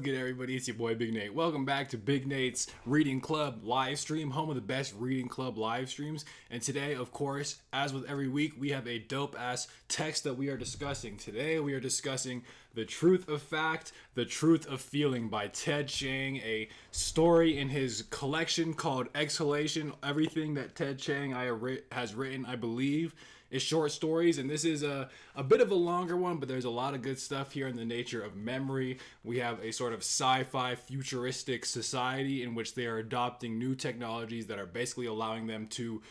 good, everybody? It's your boy Big Nate. Welcome back to Big Nate's Reading Club live stream, home of the best reading club live streams. And today, of course, as with every week, we have a dope-ass text that we are discussing. Today, we are discussing The Truth of Fact, The Truth of Feeling by Ted Chiang, a story in his collection called Exhalation. Everything that Ted Chiang has written, I believe, is short stories, and this is a bit of a longer one, but there's a lot of good stuff here in the nature of memory. We have a sort of sci-fi futuristic society in which they are adopting new technologies that are basically allowing them to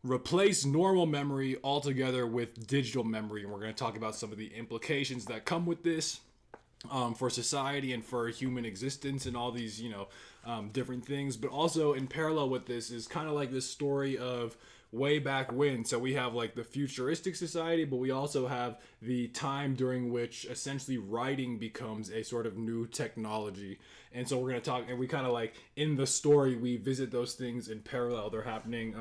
replace normal memory altogether with digital memory, and we're going to talk about some of the implications that come with this for society and for human existence and all these, different things. But also in parallel with this is kind of like this story of way back when. So we have like the futuristic society, but we also have the time during which essentially writing becomes a sort of new technology. And so we're going to talk, and we kind of like in the story, we visit those things in parallel. They're happening,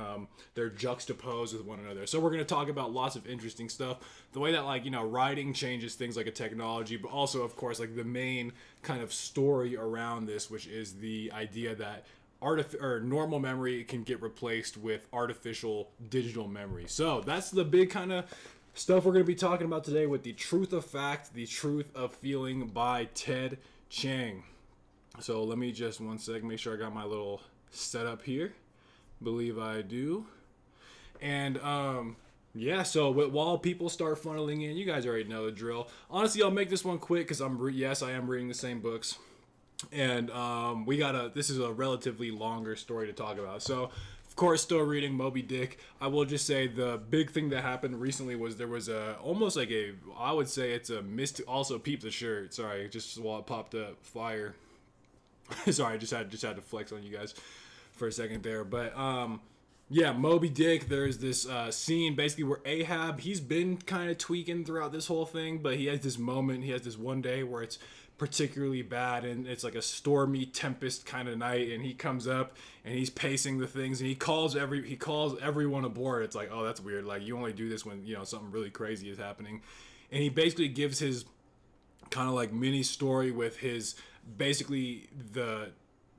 they're juxtaposed with one another. So we're going to talk about lots of interesting stuff. The way that writing changes things like a technology, but also, of course, like the main kind of story around this, which is the idea that normal memory can get replaced with artificial digital memory. So that's the big kind of stuff we're going to be talking about today with The Truth of Fact, The Truth of Feeling by Ted Chiang. So let me just one sec, make sure I got my little setup here. Believe I do. And so while people start funneling in, you guys already know the drill. Honestly, I'll make this one quick because I am reading the same books. And this is a relatively longer story to talk about. So, of course, still reading Moby Dick. I will just say the big thing that happened recently was there was I would say it's a mist. Also, peep the shirt. Sorry, just while it popped up, fire. Sorry, I just had to flex on you guys for a second there. But Moby Dick, there's this scene basically where Ahab, he's been kind of tweaking throughout this whole thing, but he has this one day where it's particularly bad, and it's like a stormy tempest kind of night, and he comes up and he's pacing the things, and he calls everyone aboard. It's like, oh, that's weird. Like, you only do this when, something really crazy is happening. And he basically gives his kind of like mini story with his, basically the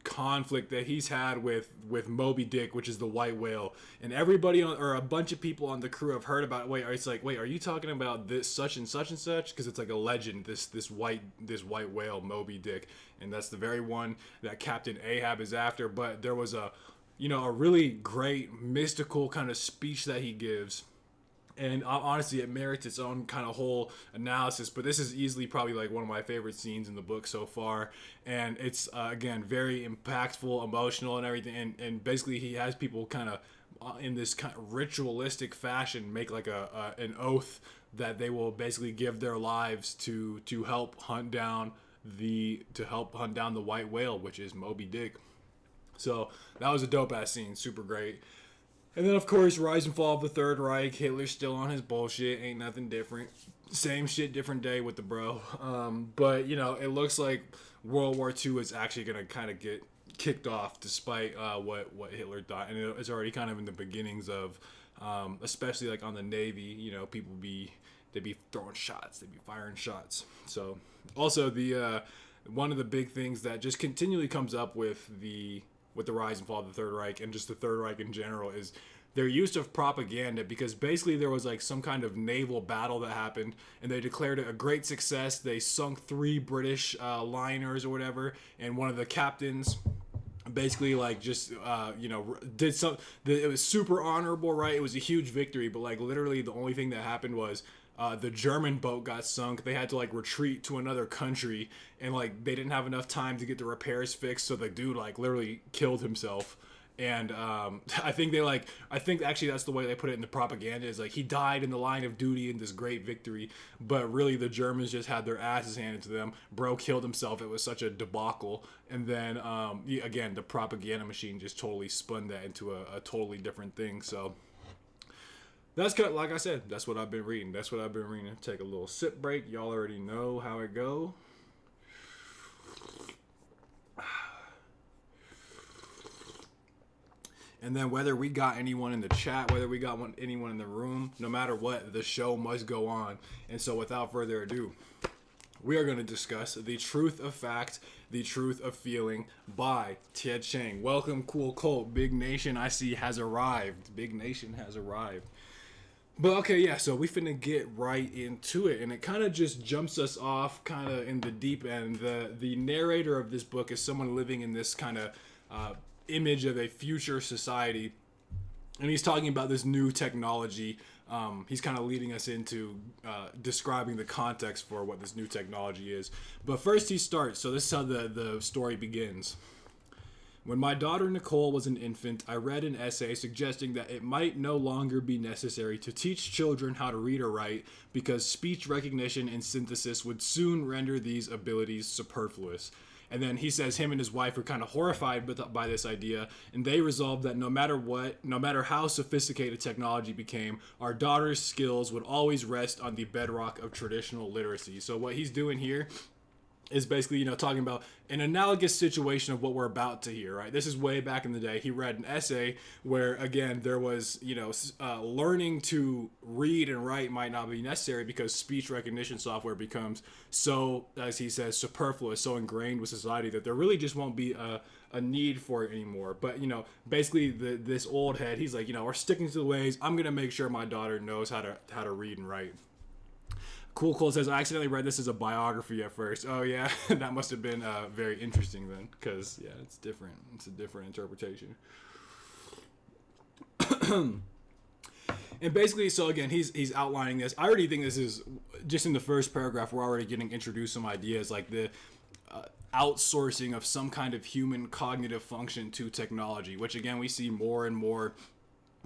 conflict that he's had with Moby Dick, which is the white whale, and everybody or a bunch of people on the crew have heard about it. Are you talking about this such and such and such? Because it's like a legend, this white whale, Moby Dick, and that's the very one that Captain Ahab is after. But there was a really great mystical kind of speech that he gives. And honestly, it merits its own kind of whole analysis. But this is easily probably like one of my favorite scenes in the book so far. And it's, again, very impactful, emotional, and everything. And basically, he has people kind of in this kind of ritualistic fashion make like an oath that they will basically give their lives to help hunt down the white whale, which is Moby Dick. So that was a dope ass scene, super great. And then, of course, rise and fall of the Third Reich. Hitler's still on his bullshit. Ain't nothing different. Same shit, different day with the bro. But, it looks like World War II is actually going to kind of get kicked off despite what Hitler thought. And it's already kind of in the beginnings of, especially like on the Navy, they'd be throwing shots. They'd be firing shots. So, also, one of the big things that just continually comes up with the rise and fall of the Third Reich and just the Third Reich in general is their use of propaganda, because basically there was like some kind of naval battle that happened and they declared it a great success. They sunk 3 British liners or whatever, and one of the captains basically did some. It was super honorable, right? It was a huge victory, but like literally the only thing that happened was the German boat got sunk. They had to like retreat to another country, and like they didn't have enough time to get the repairs fixed, so the dude like literally killed himself. And I think actually that's the way they put it in the propaganda, is like he died in the line of duty in this great victory, but really the Germans just had their asses handed to them. Bro killed himself. It was such a debacle. And then again, the propaganda machine just totally spun that into a totally different thing. So that's kind of, like I said, that's what I've been reading. Take a little sip break. Y'all already know how it go. And then whether we got anyone in the chat, whether we got anyone in the room, no matter what, the show must go on. And so without further ado, we are going to discuss The Truth of Fact, The Truth of Feeling by Ted Chiang. Welcome, Cool Cult. Big Nation, I see, has arrived. Big Nation has arrived. But okay, yeah, so we finna get right into it, and it kind of just jumps us off kind of in the deep end. The narrator of this book is someone living in this kind of image of a future society, and he's talking about this new technology. He's kind of leading us into describing the context for what this new technology is. But first he starts, so this is how the story begins. When my daughter Nicole was an infant, I read an essay suggesting that it might no longer be necessary to teach children how to read or write because speech recognition and synthesis would soon render these abilities superfluous. And then he says him and his wife are kind of horrified by this idea, and they resolved that no matter how sophisticated technology became, our daughter's skills would always rest on the bedrock of traditional literacy. So what he's doing here is basically, talking about an analogous situation of what we're about to hear, right? This is way back in the day. He read an essay where, again, there was, learning to read and write might not be necessary because speech recognition software becomes so, as he says, superfluous, so ingrained with society that there really just won't be a need for it anymore. But, basically this old head, he's like, we're sticking to the ways. I'm going to make sure my daughter knows how to read and write. Cool Cole says, I accidentally read this as a biography at first. Oh, yeah, that must have been very interesting then, because, yeah, it's different. It's a different interpretation. And basically, so again, he's outlining this. I already think this is, just in the first paragraph, we're already getting introduced some ideas, like the outsourcing of some kind of human cognitive function to technology, which, again, we see more and more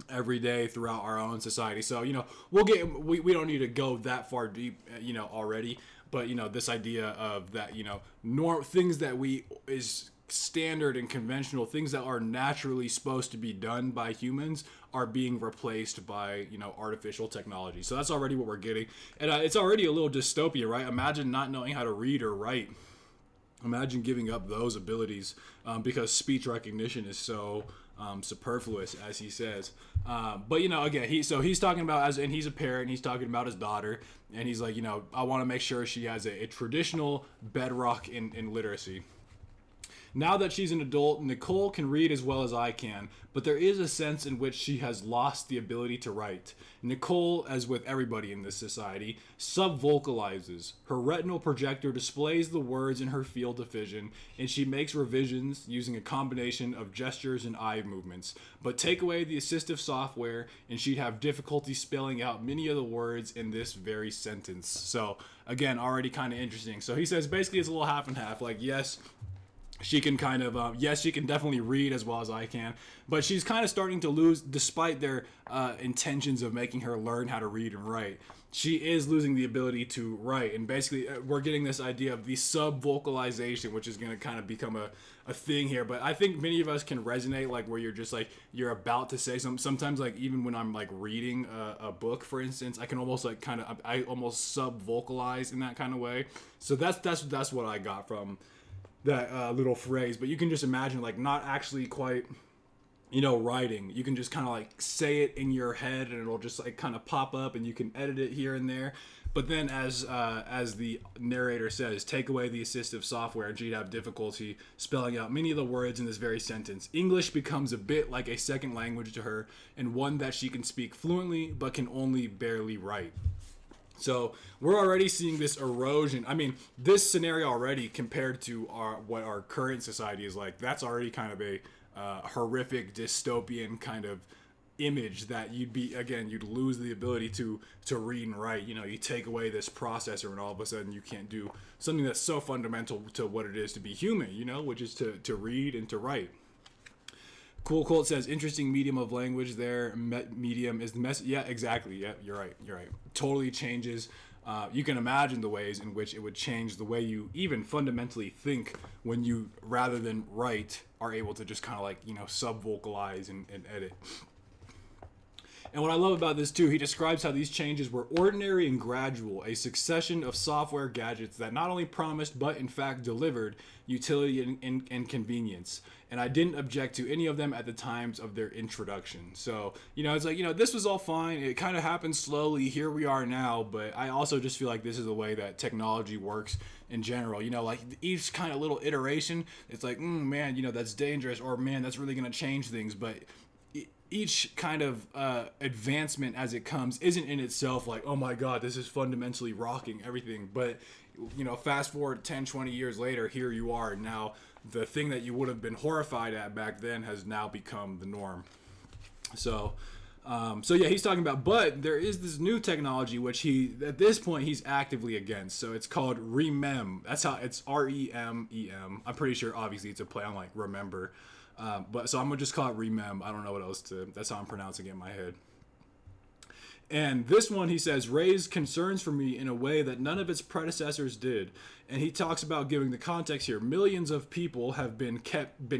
every day throughout our own society. So, we don't need to go that far deep, already, but, this idea of that, things that is standard and conventional, things that are naturally supposed to be done by humans are being replaced by, artificial technology. So that's already what we're getting. And it's already a little dystopia, right? Imagine not knowing how to read or write. Imagine giving up those abilities because speech recognition is so superfluous, as he says. But again, he's talking about and he's a parent, he's talking about his daughter, and he's like, I want to make sure she has a traditional bedrock in literacy. Now that she's an adult, Nicole can read as well as I can, but there is a sense in which she has lost the ability to write. Nicole, as with everybody in this society, sub-vocalizes. Her retinal projector displays the words in her field of vision, and she makes revisions using a combination of gestures and eye movements. But take away the assistive software, and she'd have difficulty spelling out many of the words in this very sentence. So, again, already kind of interesting. So he says basically it's a little half and half. Like, yes, she can kind of, she can definitely read as well as I can, but she's kind of starting to lose, despite their intentions of making her learn how to read and write. She is losing the ability to write, and basically we're getting this idea of the sub-vocalization, which is going to kind of become a thing here. But I think many of us can resonate, like where you're just like, you're about to say something. Sometimes, like even when I'm like reading a book, for instance, I can almost like I almost sub-vocalize in that kind of way. So that's what I got from that little phrase. But you can just imagine, like, not actually quite, writing. You can just kind of like say it in your head, and it'll just like kind of pop up, and you can edit it here and there. But then, as the narrator says, take away the assistive software, and she'd have difficulty spelling out many of the words in this very sentence. English becomes a bit like a second language to her, and one that she can speak fluently, but can only barely write. So we're already seeing this erosion. I mean, this scenario already, compared to what our current society is like, that's already kind of a horrific dystopian kind of image that you'd lose the ability to read and write. You take away this processor, and all of a sudden you can't do something that's so fundamental to what it is to be human, which is to read and to write. Cool Colt says, interesting medium of language there. Medium is the message. Yeah, exactly. Yeah, you're right. Totally changes. You can imagine the ways in which it would change the way you even fundamentally think when you, rather than write, are able to just kind of like, sub-vocalize and edit. And what I love about this too, he describes how these changes were ordinary and gradual, a succession of software gadgets that not only promised but in fact delivered utility and convenience. And I didn't object to any of them at the times of their introduction. So, it's like, this was all fine. It kind of happened slowly. Here we are now. But I also just feel like this is the way that technology works in general. Like each kind of little iteration, it's like, man, that's dangerous, or man, that's really going to change things. But each kind of advancement as it comes isn't in itself like, oh my God, this is fundamentally rocking everything. But, fast forward 10, 20 years later, here you are. Now, the thing that you would have been horrified at back then has now become the norm. So yeah, he's talking about, but there is this new technology which at this point he's actively against. So it's called REMEM. That's how it's REMEM. I'm pretty sure obviously it's a play on like remember. But so I'm gonna just call it REMEM. I don't know what else that's how I'm pronouncing it in my head. And this one, he says, raised concerns for me in a way that none of its predecessors did. And he talks about giving the context here. Millions of people have been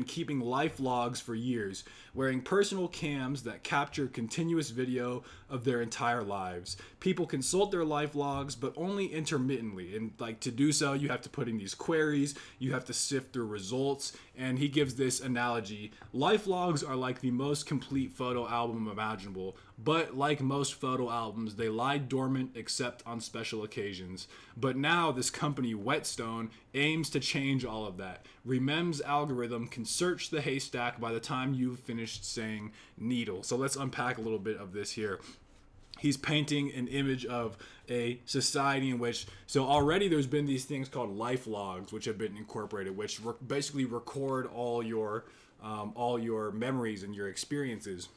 keeping life logs for years, wearing personal cams that capture continuous video of their entire lives. People consult their life logs, but only intermittently. And like to do so, you have to put in these queries, you have to sift through results. And he gives this analogy. Life logs are like the most complete photo album imaginable, but like most photo albums, they lie dormant except on special occasions. But now this company, Whetstone, aims to change all of that. REMEM's algorithm can search the haystack by the time you've finished saying needle. So let's unpack a little bit of this here. He's painting an image of a society in which, so already there's been these things called life logs, which have been incorporated, which basically record all your memories and your experiences.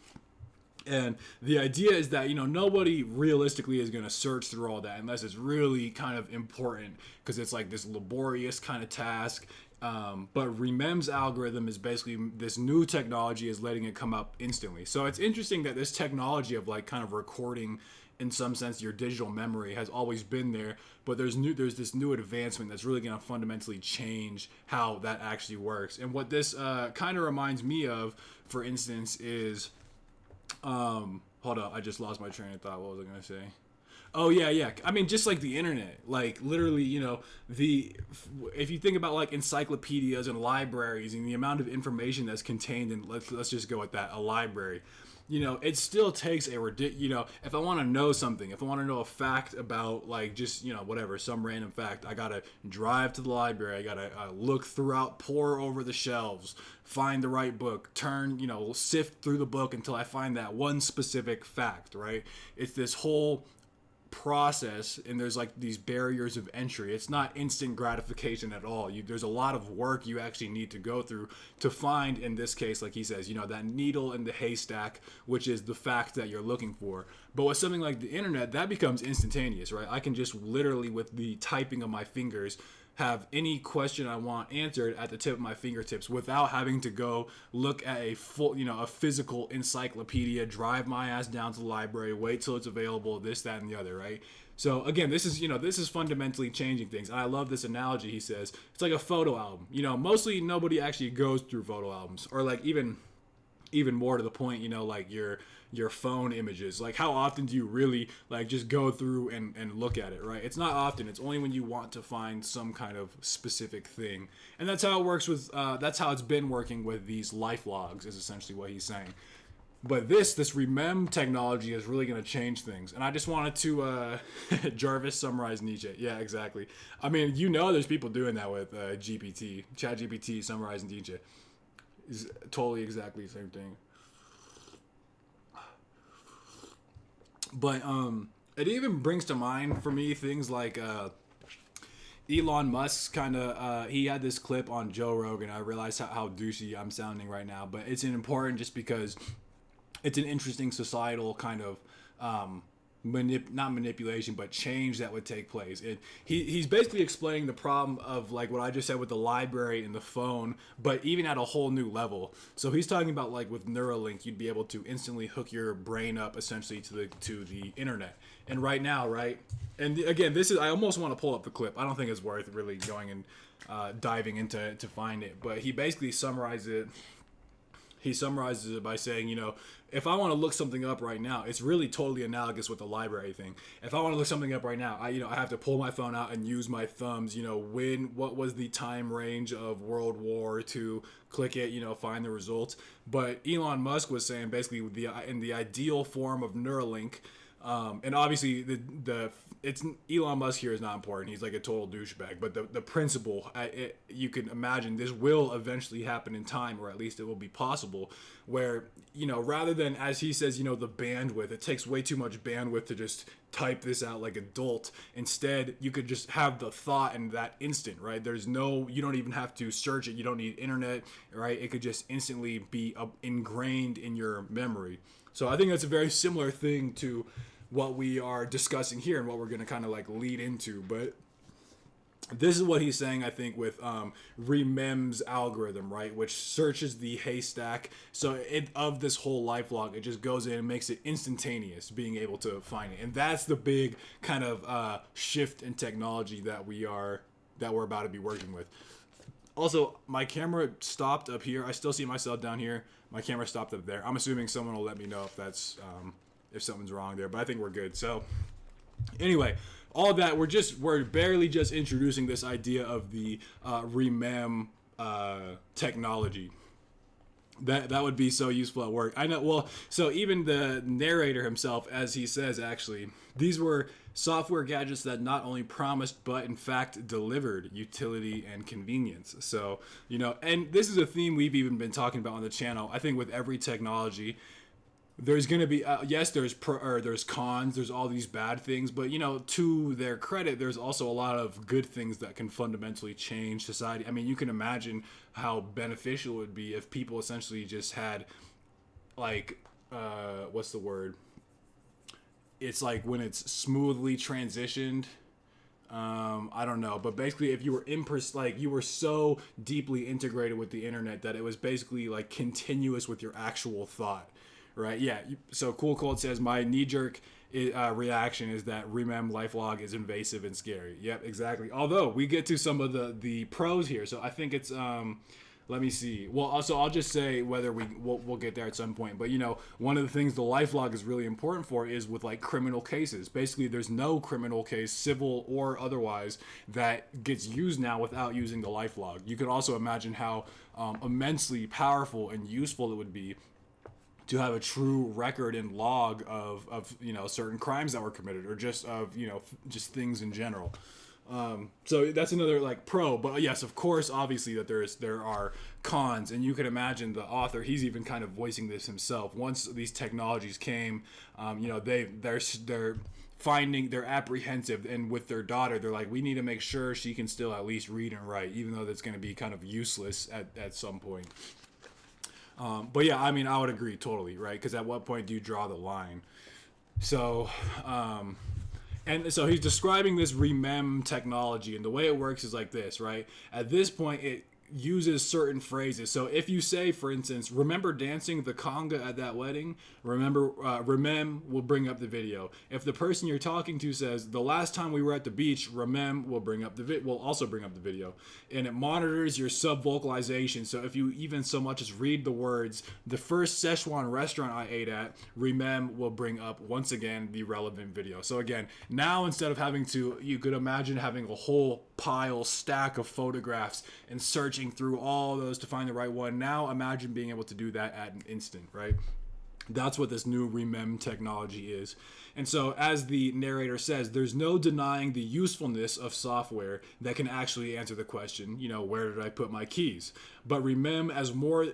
And the idea is that, nobody realistically is going to search through all that unless it's really kind of important, because it's like this laborious kind of task. But REMEM's algorithm is basically this new technology is letting it come up instantly. So it's interesting that this technology of like kind of recording, in some sense, your digital memory has always been there, but there's this new advancement that's really going to fundamentally change how that actually works. And what this kind of reminds me of, for instance, is hold up, I just lost my train of thought. What was I going to say? Oh yeah. I mean, just like the internet, like literally, if you think about like encyclopedias and libraries and the amount of information that's contained in, let's just go with that, a library. It still takes if I want to know something, if I want to know a fact about like just, whatever, some random fact, I got to drive to the library. I got to look throughout, pore over the shelves, find the right book, sift through the book until I find that one specific fact, right? It's this whole process, and there's like these barriers of entry. It's not instant gratification at all. There's a lot of work you actually need to go through to find, in this case, like he says, that needle in the haystack, which is the fact that you're looking for. But with something like the internet, that becomes instantaneous, right? I can just literally, with the typing of my fingers, have any question I want answered at the tip of my fingertips without having to go look at a full, a physical encyclopedia, drive my ass down to the library, wait till it's available, this, that, and the other, right? So again, this is fundamentally changing things. And I love this analogy. He says it's like a photo album. Mostly nobody actually goes through photo albums, or like even more to the point, like your phone images. Like, how often do you really like just go through and look at it, right? It's not often. It's only when you want to find some kind of specific thing. And that's how it works with that's how it's been working with these life logs, is essentially what he's saying. But this REMEM technology is really going to change things. And I just wanted to Jarvis summarize Nietzsche. Yeah, exactly. I mean, there's people doing that with ChatGPT summarizing Nietzsche. Is totally exactly the same thing. But it even brings to mind for me things like Elon Musk's kind of he had this clip on Joe Rogan. I realize how douchey I'm sounding right now, but it's important just because it's an interesting societal kind of not manipulation, but change that would take place. He's basically explaining the problem of like what I just said with the library and the phone, but even at a whole new level. So he's talking about like with Neuralink, you'd be able to instantly hook your brain up essentially to the internet. And right now, right? And again, I almost want to pull up the clip. I don't think it's worth really going and diving into to find it, but he basically summarized it he summarizes it by saying, if I want to look something up right now, it's really totally analogous with the library thing. If I want to look something up right now, I have to pull my phone out and use my thumbs, what was the time range of World War II, click it, find the results. But Elon Musk was saying basically in the ideal form of Neuralink, and obviously it's Elon Musk here is not important. He's like a total douchebag. But the principle, you can imagine this will eventually happen in time, or at least it will be possible, where rather than, as he says, the bandwidth, it takes way too much bandwidth to just type this out like adult. Instead, you could just have the thought in that instant, right? You don't even have to search it. You don't need internet, right? It could just instantly be ingrained in your memory. So I think that's a very similar thing to what we are discussing here and what we're going to kind of like lead into. But this is what he's saying, I think, with Remem's algorithm, right? Which searches the haystack. So of this whole life log, it just goes in and makes it instantaneous, being able to find it. And that's the big kind of shift in technology that we're about to be working with. Also, my camera stopped up here. I still see myself down here. My camera stopped up there. I'm assuming someone will let me know if that's if something's wrong there, but I think we're good. So anyway, all that, we're barely just introducing this idea of the Remem technology. That would be so useful at work. I know. Well, so even the narrator himself, as he says, actually, these were software gadgets that not only promised but in fact delivered utility and convenience. So, and this is a theme we've even been talking about on the channel. I think with every technology, there's going to be yes, there's cons, there's all these bad things, but to their credit, there's also a lot of good things that can fundamentally change society. I mean, you can imagine how beneficial it would be if people essentially just had like what's the word? It's like when it's smoothly transitioned. I don't know, but basically, if you were you were so deeply integrated with the internet that it was basically like continuous with your actual thought. Right, yeah. So Cool Cold says, my knee-jerk reaction is that Remem LifeLog is invasive and scary. Yep, exactly. Although, we get to some of the pros here. So I think it's, let me see. Well, also, I'll just say whether we'll get there at some point. But, one of the things the LifeLog is really important for is with, like, criminal cases. Basically, there's no criminal case, civil or otherwise, that gets used now without using the LifeLog. You can also imagine how immensely powerful and useful it would be to have a true record and log of certain crimes that were committed, or just of just things in general. So that's another like pro. But yes, of course, obviously that there are cons, and you can imagine the author, he's even kind of voicing this himself. Once these technologies came, they're apprehensive, and with their daughter, they're like, we need to make sure she can still at least read and write, even though that's going to be kind of useless at some point. But yeah, I mean, I would agree totally, right? Because at what point do you draw the line? So, and so he's describing this Remem technology, and the way it works is like this, right? At this point, it uses certain phrases. So if you say, for instance, remember dancing the conga at that wedding? Remem will bring up the video. If the person you're talking to says, the last time we were at the beach, Remem will also bring up the video. And it monitors your sub-vocalization. So if you even so much as read the words, the first Szechuan restaurant I ate at, Remem will bring up once again the relevant video. So again, now instead of you could imagine having a whole stack of photographs and searching through all those to find the right one. Now imagine being able to do that at an instant, right? That's what this new Remem technology is. And so, as the narrator says, there's no denying the usefulness of software that can actually answer the question, where did I put my keys? But Remem as more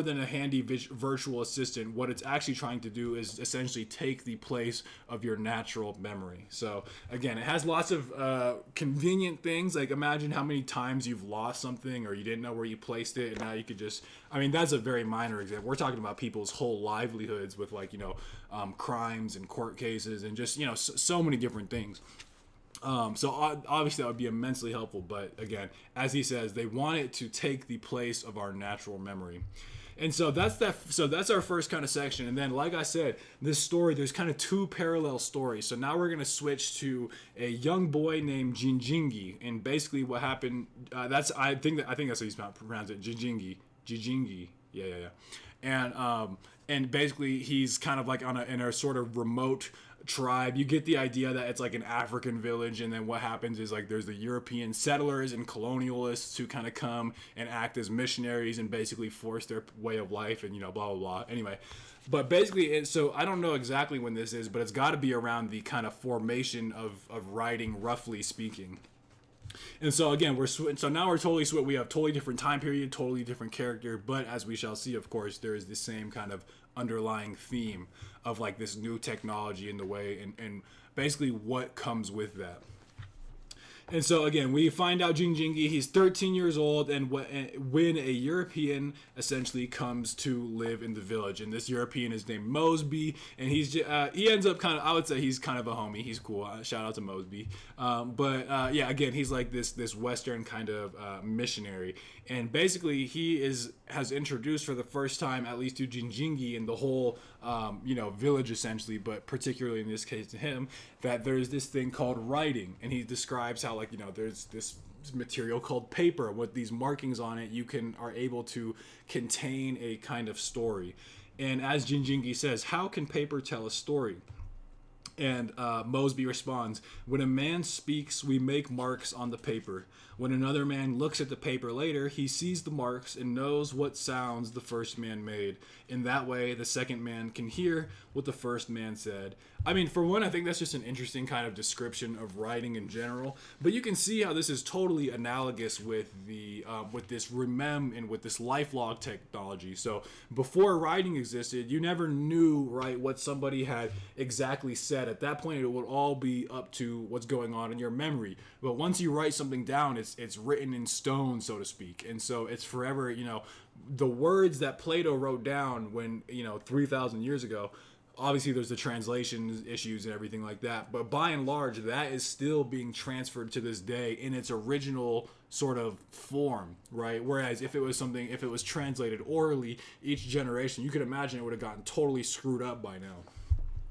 than a handy virtual assistant, what it's actually trying to do is essentially take the place of your natural memory. So again, it has lots of convenient things. Like imagine how many times you've lost something or you didn't know where you placed it, and now you could just, that's a very minor example. We're talking about people's whole livelihoods with crimes and court cases and just, so many different things. So obviously that would be immensely helpful, but again, as he says, they want it to take the place of our natural memory. And so that's our first kind of section. And then, like I said, this story, there's kind of two parallel stories. So now we're going to switch to a young boy named Jinjingi. And basically what happened, I think that's how you pronounce it, Jinjingi. Jijingi. Yeah. And basically he's kind of like in a sort of remote tribe. You get the idea that it's like an African village, and then what happens is like there's the European settlers and colonialists who kind of come and act as missionaries and basically force their way of life, and blah blah blah. Anyway, but basically, so I don't know exactly when this is, but it's got to be around the kind of formation of writing, roughly speaking. And so again, so now we're totally switched. We have totally different time period, totally different character, but as we shall see, of course, there is the same kind of underlying theme of like this new technology in the way, and basically what comes with that. And so again, we find out Jinjingi, he's 13 years old, and when a European essentially comes to live in the village, and this European is named Mosby, and he ends up kind of, I would say he's kind of a homie. He's cool. Shout out to Mosby. But yeah, again, he's like this Western kind of missionary, and basically he has introduced for the first time, at least to Jinjingi and the whole village essentially, but particularly in this case to him, that there's this thing called writing, and he describes how there's this material called paper with these markings on it. You are able to contain a kind of story, and as Jinjingi says, how can paper tell a story? And Mosby responds, when a man speaks, we make marks on the paper. When another man looks at the paper later, he sees the marks and knows what sounds the first man made. In that way, the second man can hear what the first man said. I mean, for one, I think that's just an interesting kind of description of writing in general. But you can see how this is totally analogous with with this remem and with this lifelog technology. So before writing existed, you never knew, right, what somebody had exactly said. At that point, it would all be up to what's going on in your memory. But once you write something down, it's written in stone, so to speak. And so it's forever, the words that Plato wrote down when, 3,000 years ago. Obviously, there's the translation issues and everything like that, but by and large, that is still being transferred to this day in its original sort of form, right? Whereas if it was translated orally, each generation, you could imagine it would have gotten totally screwed up by now.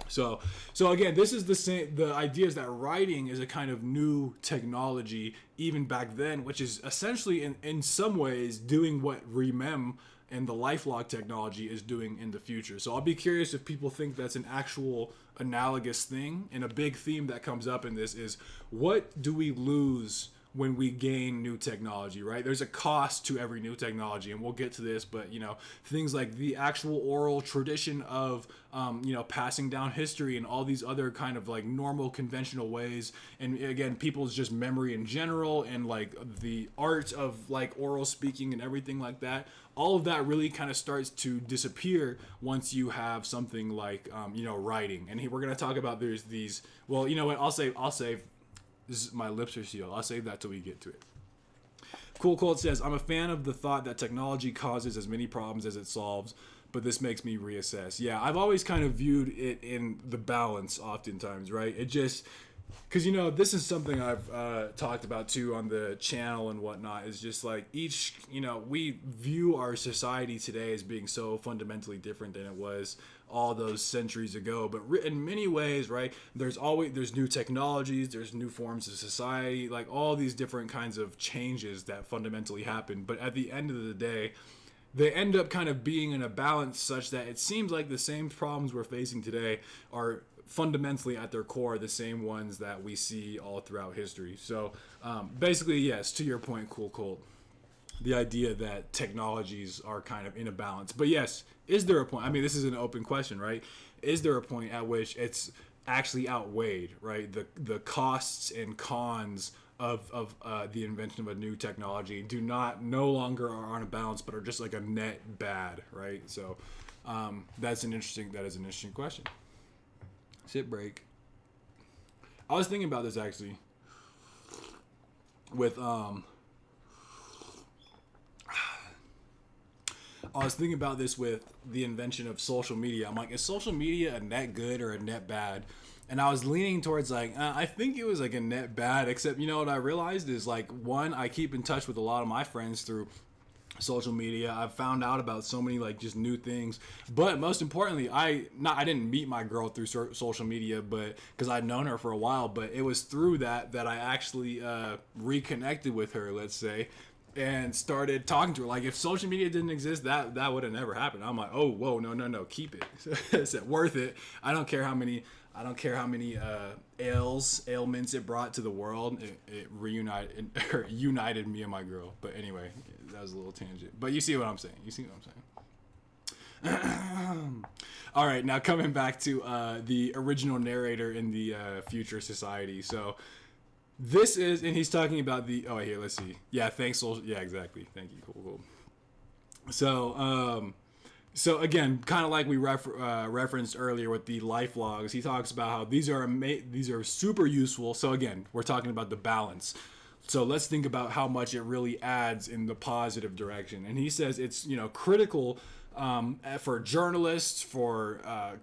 So again, this is the same. The idea is that writing is a kind of new technology, even back then, which is essentially in some ways doing what remem and the lifelog technology is doing in the future. So I'll be curious if people think that's an actual analogous thing. And a big theme that comes up in this is, what do we lose when we gain new technology, right? There's a cost to every new technology, and we'll get to this, but things like the actual oral tradition of passing down history and all these other kind of like normal conventional ways, and again, people's just memory in general, and like the art of like oral speaking and everything like that, all of that really kind of starts to disappear once you have something like writing. And we're going to talk about there's these, well, you know what, I'll save my lips are sealed. I'll save that till we get to it. Cool Cold says, I'm a fan of the thought that technology causes as many problems as it solves, but this makes me reassess. Yeah, I've always kind of viewed it in the balance oftentimes, right? It just, because, this is something I've talked about too on the channel and whatnot, is just like we view our society today as being so fundamentally different than it was all those centuries ago. But in many ways, right, there's new technologies, there's new forms of society, like all these different kinds of changes that fundamentally happen. But at the end of the day, they end up kind of being in a balance such that it seems like the same problems we're facing today are fundamentally at their core the same ones that we see all throughout history. So basically, yes, to your point, Cool Cold, the idea that technologies are kind of in a balance. But yes, is there a point? I mean, this is an open question, right? Is there a point at which it's actually outweighed, right? The costs and cons of the invention of a new technology no longer are on a balance, but are just like a net bad, right? So that is an interesting question. Sip break. I was thinking about this actually with the invention of social media. I'm like, is social media a net good or a net bad? And I was leaning towards like, I think it was like a net bad, except what I realized is like, one, I keep in touch with a lot of my friends through social media. I've found out about so many like just new things, but most importantly, I didn't meet my girl through social media, but because I'd known her for a while, but it was through that I actually reconnected with her, let's say. and started talking to her. Like if social media didn't exist, that would have never happened. I'm like, oh whoa, no, keep it. I said, worth it. I don't care how many ailments it brought to the world. It reunited or united me and my girl. But anyway, that was a little tangent. But you see what I'm saying. All right, now coming back to the original narrator in the future society. So this is, and he's talking about the. Oh, here, let's see. Yeah, thanks, social. Yeah, exactly. Thank you. Cool. So again, kind of like we referenced earlier with the life logs, he talks about how these are super useful. So again, we're talking about the balance. So let's think about how much it really adds in the positive direction. And he says it's critical for journalists, for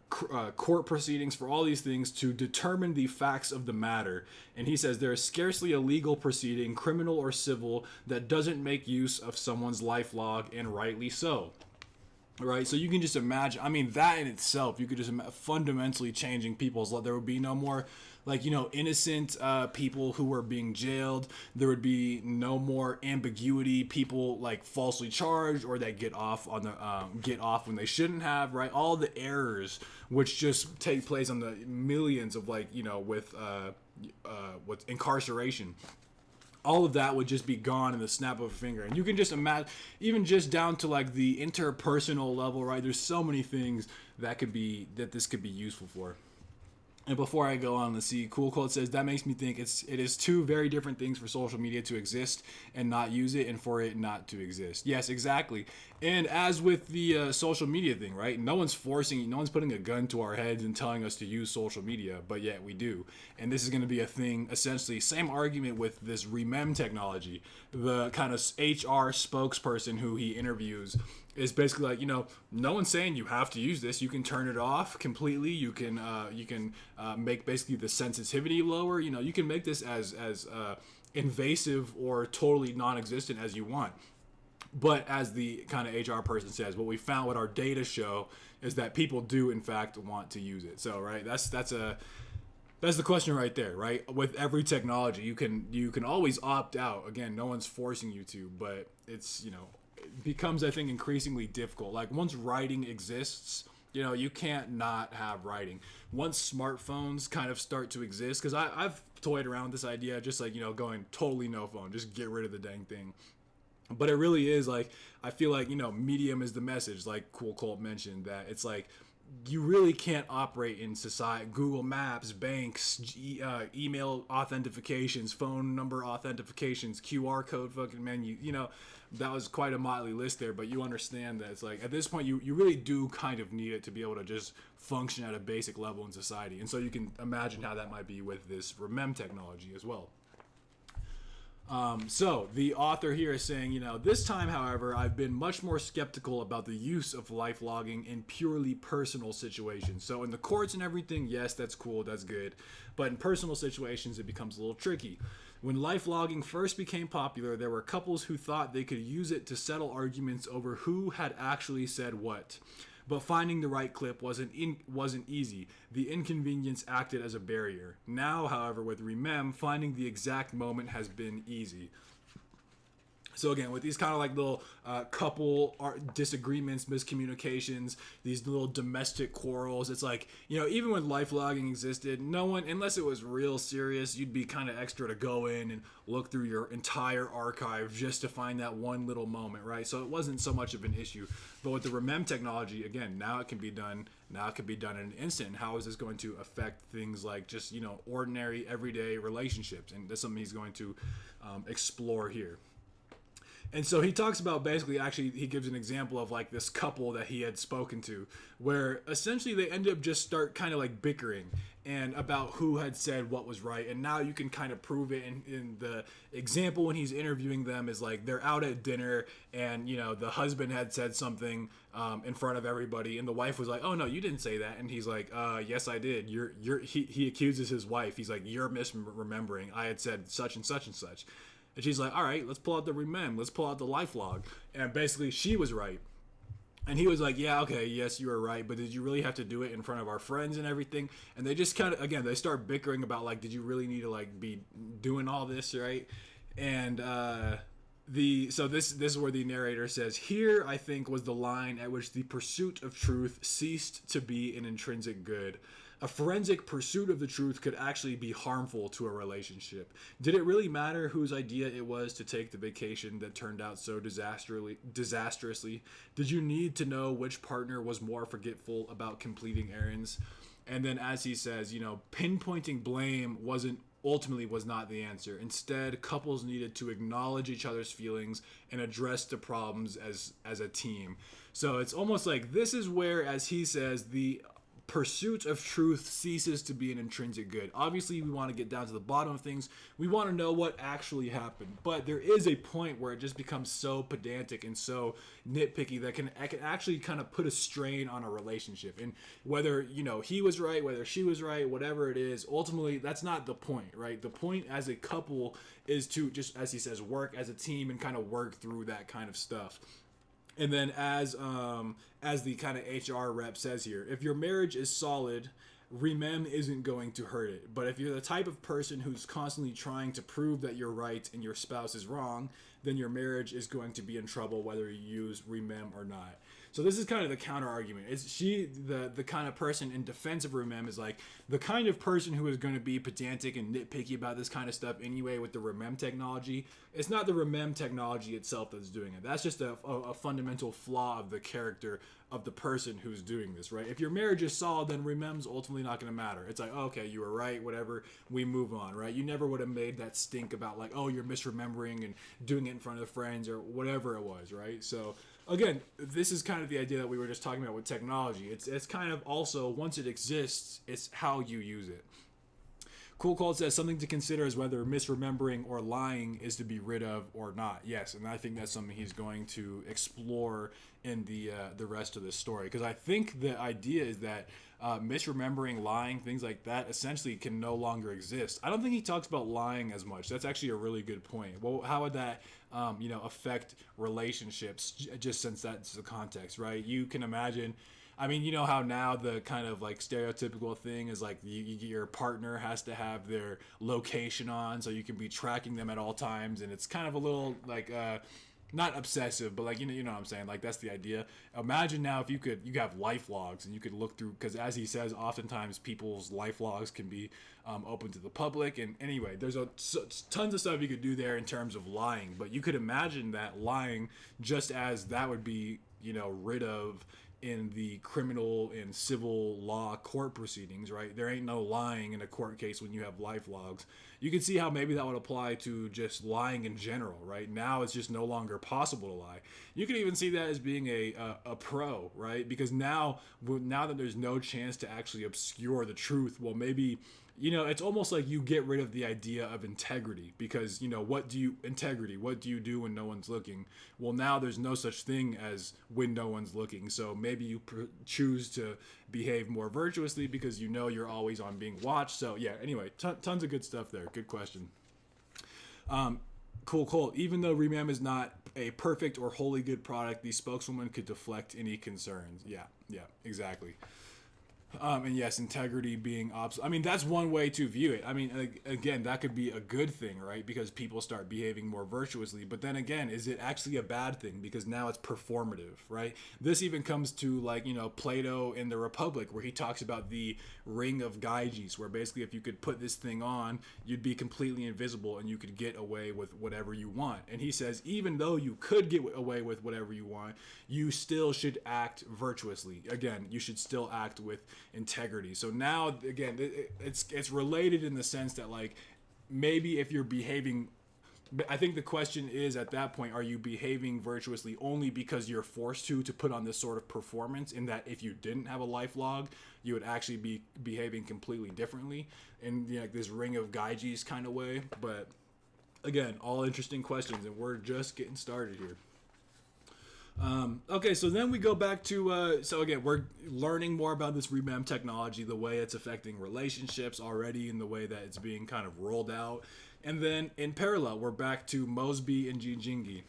court proceedings, for all these things to determine the facts of the matter. And he says there is scarcely a legal proceeding, criminal or civil, that doesn't make use of someone's life log, and rightly so. Right, so you can just imagine. I mean, that in itself, you could just fundamentally changing people's life. There would be no more, innocent people who were being jailed. There would be no more ambiguity. People falsely charged or that get off when they shouldn't have. Right, all the errors which just take place on the millions of with incarceration. All of that would just be gone in the snap of a finger. And you can just imagine, even just down to the interpersonal level, right? There's so many things that this could be useful for. And before I go on, let's see. Cool Quote says, that makes me think it is two very different things for social media to exist and not use it, and for it not to exist. Yes, exactly. And as with the social media thing, right? No one's putting a gun to our heads and telling us to use social media, but yet we do. And this is going to be a thing, essentially, same argument with this remem technology. The kind of HR spokesperson who he interviews is basically no one's saying you have to use this. You can turn it off completely. You can make basically the sensitivity lower. You can make this as invasive or totally non-existent as you want. But as the kind of HR person says, what our data show is that people do in fact want to use it. So right, that's the question right there, right? With every technology, you can always opt out. Again, no one's forcing you to, but it's it becomes, I think, increasingly difficult. Once writing exists, you can't not have writing. Once smartphones kind of start to exist, because I've toyed around with this idea, just going totally no phone, just get rid of the dang thing. But it really is I feel medium is the message, like Cool Colt mentioned, that it's you really can't operate in society. Google Maps, banks, email authentications, phone number authentications, QR code fucking menu. That was quite a motley list there, but you understand that it's at this point you really do kind of need it to be able to just function at a basic level in society. And so you can imagine how that might be with this remem technology as well. So the author here is saying, this time, however, I've been much more skeptical about the use of life logging in purely personal situations. So in the courts and everything, yes, that's cool, that's good. But in personal situations, it becomes a little tricky. When life logging first became popular, there were couples who thought they could use it to settle arguments over who had actually said what. But finding the right clip wasn't easy. The inconvenience acted as a barrier. Now, however, with Remem, finding the exact moment has been easy. So again, with these kind of little couple disagreements, miscommunications, these little domestic quarrels, it's even when life logging existed, no one, unless it was real serious, you'd be kind of extra to go in and look through your entire archive just to find that one little moment, right? So it wasn't so much of an issue. But with the Remem technology, again, now it can be done. Now it can be done in an instant. And how is this going to affect things like just, ordinary, everyday relationships? And that's something he's going to explore here. And so he talks about he gives an example of this couple that he had spoken to, where essentially they ended up just start kind of bickering and about who had said what was right. And now you can kind of prove it in the example when he's interviewing them is they're out at dinner and, the husband had said something in front of everybody and the wife was like, oh no, you didn't say that. And he's like, yes, I did. He accuses his wife. He's like, you're misremembering. I had said such and such and such. And she's like, all right, let's pull out the remem. Let's pull out the life log. And basically, she was right. And he was like, yeah, okay, yes, you were right. But did you really have to do it in front of our friends and everything? And they just kind of, again, they start bickering about, did you really need to, be doing all this, right? And This is where the narrator says, "Here, I think, was the line at which the pursuit of truth ceased to be an intrinsic good. A forensic pursuit of the truth could actually be harmful to a relationship. Did it really matter whose idea it was to take the vacation that turned out so disastrously? Did you need to know which partner was more forgetful about completing errands?" And then, as he says, pinpointing blame ultimately was not the answer. Instead, couples needed to acknowledge each other's feelings and address the problems as a team. So it's almost like this is where, as he says, the pursuit of truth ceases to be an intrinsic good. Obviously, we want to get down to the bottom of things. We want to know what actually happened. But there is a point where it just becomes so pedantic and so nitpicky that can actually kind of put a strain on a relationship. And whether, he was right, whether she was right, whatever it is, ultimately, that's not the point, right? The point as a couple is to just, as he says, work as a team and kind of work through that kind of stuff. And then as the kind of HR rep says here, if your marriage is solid, remem isn't going to hurt it. But if you're the type of person who's constantly trying to prove that you're right and your spouse is wrong, then your marriage is going to be in trouble whether you use remem or not. So this is kind of the counter argument. Is she the kind of person in defense of remem is like the kind of person who is going to be pedantic and nitpicky about this kind of stuff anyway with the remem technology. It's not the remem technology itself that's doing it. That's just a fundamental flaw of the character of the person who's doing this, right? If your marriage is solid, then remem's ultimately not going to matter. It's like, okay, you were right, whatever, we move on, right? You never would have made that stink about like, oh, you're misremembering and doing it in front of the friends or whatever it was, right? So again, this is kind of the idea that we were just talking about with technology. It's kind of also, once it exists, it's how you use it. Cool Cold says something to consider is whether misremembering or lying is to be rid of or not. Yes, and I think that's something he's going to explore in the rest of this story, because I think the idea is that misremembering, lying, things like that essentially can no longer exist. I don't think he talks about lying as much. That's actually a really good point. Well, how would that affect relationships, just since that's the context, right? You can imagine, I mean, you know how now the kind of like stereotypical thing is like your partner has to have their location on so you can be tracking them at all times, and it's kind of a little like not obsessive, but like you know what I'm saying, like that's the idea. Imagine now if you have life logs and you could look through, because as he says, oftentimes people's life logs can be open to the public, and anyway, there's tons of stuff you could do there in terms of lying, but you could imagine that lying, just as that would be rid of in the criminal and civil law court proceedings, right? There ain't no lying in a court case when you have life logs. You can see how maybe that would apply to just lying in general, right? Now it's just no longer possible to lie. You can even see that as being a pro, right? Because now that there's no chance to actually obscure the truth, well, maybe it's almost like you get rid of the idea of integrity, because what do you do when no one's looking? Well, now there's no such thing as when no one's looking, so maybe you choose to behave more virtuously because you're always on being watched. So yeah, anyway, tons of good stuff there. Good question. Cool. Even though remem is not a perfect or wholly good product, the spokeswoman could deflect any concerns. Yeah, exactly. And yes, integrity being obsolete. I mean, that's one way to view it. I mean, again, that could be a good thing, right? Because people start behaving more virtuously. But then again, is it actually a bad thing? Because now it's performative, right? This even comes to like, Plato in the Republic, where he talks about the ring of Gyges, where basically if you could put this thing on, you'd be completely invisible and you could get away with whatever you want. And he says, even though you could get away with whatever you want, you still should act virtuously. Again, you should still act with integrity. So now again, it's related in the sense that like maybe if you're behaving, I think the question is at that point, are you behaving virtuously only because you're forced to put on this sort of performance, in that if you didn't have a life log, you would actually be behaving completely differently in like this ring of Gyges kind of way. But again, all interesting questions, and we're just getting started here. Okay, so then we go back to, so again, we're learning more about this remem technology, the way it's affecting relationships already, and the way that it's being kind of rolled out. And then in parallel, we're back to Mosby and Jijingi.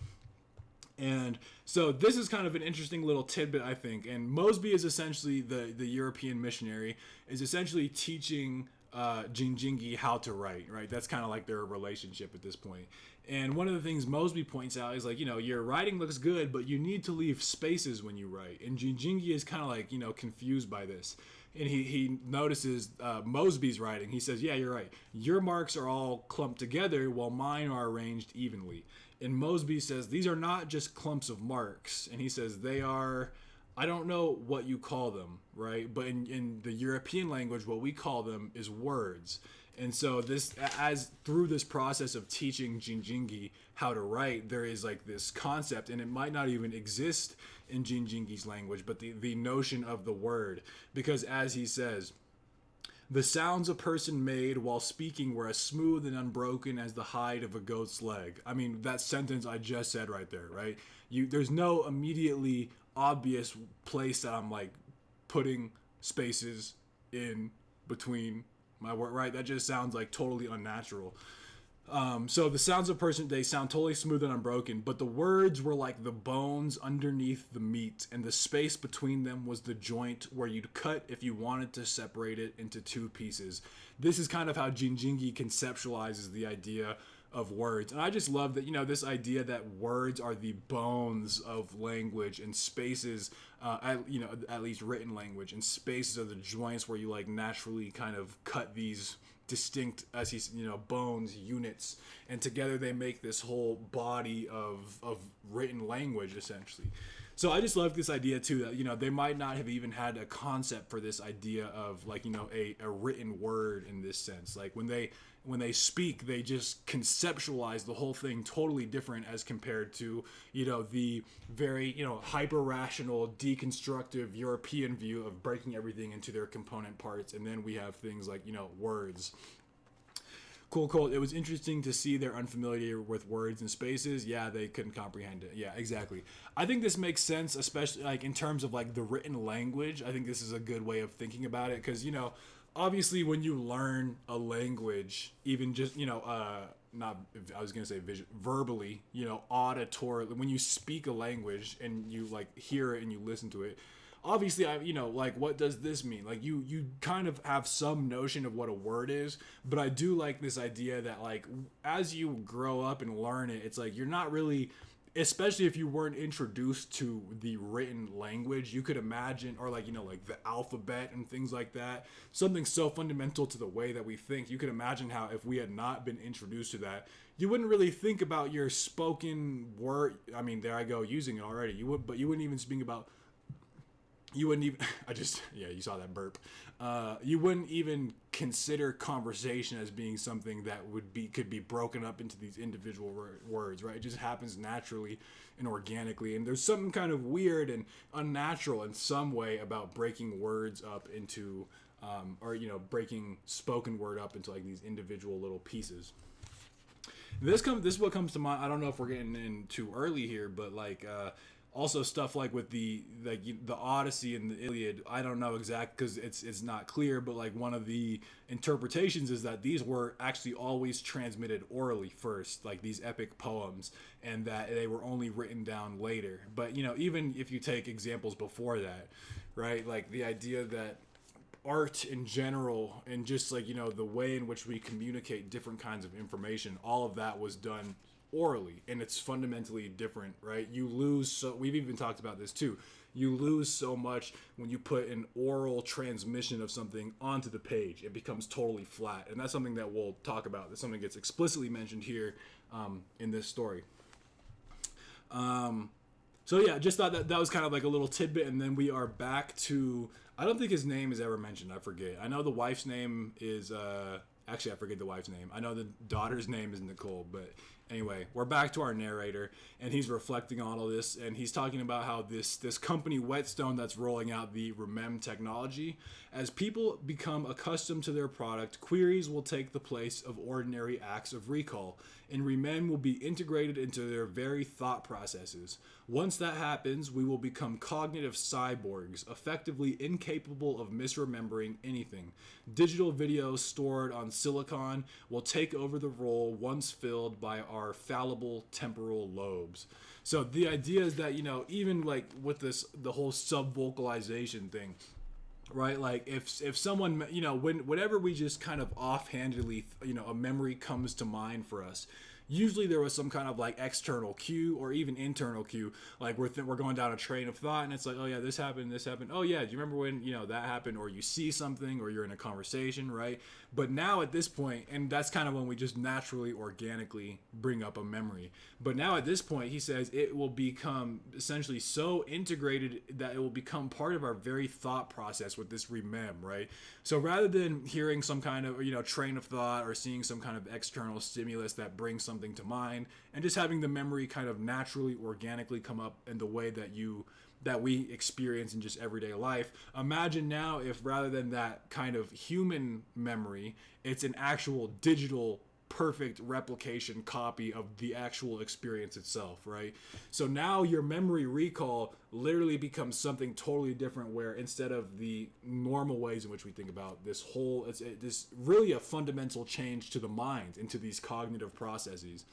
And so this is kind of an interesting little tidbit, I think. And Mosby is essentially the European missionary, is essentially teaching Jinjingi how to write, right? That's kind of like their relationship at this point. And one of the things Mosby points out is like, your writing looks good, but you need to leave spaces when you write. And Jinjingi is kind of like, confused by this. And he notices Mosby's writing. He says, yeah, you're right. Your marks are all clumped together while mine are arranged evenly. And Mosby says, these are not just clumps of marks. And he says, they are, I don't know what you call them, right? But in the European language, what we call them is words. And so as through this process of teaching Jinjingi how to write, there is like this concept, and it might not even exist in Jinjingi's language, but the notion of the word. Because as he says, the sounds a person made while speaking were as smooth and unbroken as the hide of a goat's leg. I mean, that sentence I just said right there, right? There's no immediately obvious place that I'm like putting spaces in between my word, right? That just sounds like totally unnatural. So the sounds of a person, they sound totally smooth and unbroken, but the words were like the bones underneath the meat, and the space between them was the joint where you'd cut if you wanted to separate it into two pieces. This is kind of how Jinjingi conceptualizes the idea of words. And I just love that, this idea that words are the bones of language, and spaces, at least written language, and spaces are the joints where you like naturally kind of cut these distinct, as he's, bones, units, and together they make this whole body of written language, essentially. So I just love this idea too, that they might not have even had a concept for this idea of like, a written word in this sense. Like when they speak, they just conceptualize the whole thing totally different as compared to, the very, hyper rational, deconstructive European view of breaking everything into their component parts. And then we have things like, words. Cool. It was interesting to see their unfamiliarity with words and spaces. Yeah, they couldn't comprehend it. Yeah, exactly. I think this makes sense, especially like in terms of like the written language. I think this is a good way of thinking about it because, obviously when you learn a language, even just, not, I was going to say verbally, auditory, when you speak a language and you like hear it and you listen to it, obviously, like, what does this mean? Like, you kind of have some notion of what a word is, but I do like this idea that, like, as you grow up and learn it, it's like you're not really, especially if you weren't introduced to the written language, you could imagine, or like, like the alphabet and things like that, something so fundamental to the way that we think. You could imagine how if we had not been introduced to that, you wouldn't really think about your spoken word. I mean, there I go using it already. But you wouldn't even speak about. You wouldn't even, you saw that burp. You wouldn't even consider conversation as being something that could be broken up into these individual words, right? It just happens naturally and organically. And there's something kind of weird and unnatural in some way about breaking words up into, breaking spoken word up into like these individual little pieces. This is what comes to mind. I don't know if we're getting in too early here, but like, also stuff like with the Odyssey and the Iliad, I don't know exact because it's not clear, but like one of the interpretations is that these were actually always transmitted orally first, like these epic poems, and that they were only written down later. But even if you take examples before that, right, like the idea that art in general and just like the way in which we communicate different kinds of information, all of that was done orally, and it's fundamentally different, right? You lose, so we've even talked about this too, you lose so much when you put an oral transmission of something onto the page. It becomes totally flat, and that's something that we'll talk about. That's something that gets explicitly mentioned here in this story. So yeah, just thought that was kind of like a little tidbit, and then we are back to, I don't think his name is ever mentioned, I forget. I know the wife's name is actually I forget the wife's name. I know the daughter's name is Nicole, but anyway, we're back to our narrator, and he's reflecting on all this, and he's talking about how this company Whetstone that's rolling out the Remem technology, as people become accustomed to their product, queries will take the place of ordinary acts of recall, and Remem will be integrated into their very thought processes. Once that happens, we will become cognitive cyborgs, effectively incapable of misremembering anything. Digital videos stored on silicon will take over the role once filled by our fallible temporal lobes. So the idea is that, even like with the whole sub-vocalization thing, right? Like if someone, whenever we just kind of offhandedly, a memory comes to mind for us, usually there was some kind of like external cue or even internal cue. Like we're going down a train of thought, and it's like, oh yeah, this happened, this happened. Oh yeah, do you remember when that happened? Or you see something, or you're in a conversation, right? But now at this point, and that's kind of when we just naturally, organically bring up a memory. But now at this point, he says it will become essentially so integrated that it will become part of our very thought process with this remem, right? So rather than hearing some kind of train of thought or seeing some kind of external stimulus that brings something to mind, and just having the memory kind of naturally, organically come up in the way that we experience in just everyday life. Imagine now if rather than that kind of human memory, it's an actual digital perfect replication copy of the actual experience itself, right? So now your memory recall literally becomes something totally different, where instead of the normal ways in which we think about this whole, this really a fundamental change to the mind into these cognitive processes.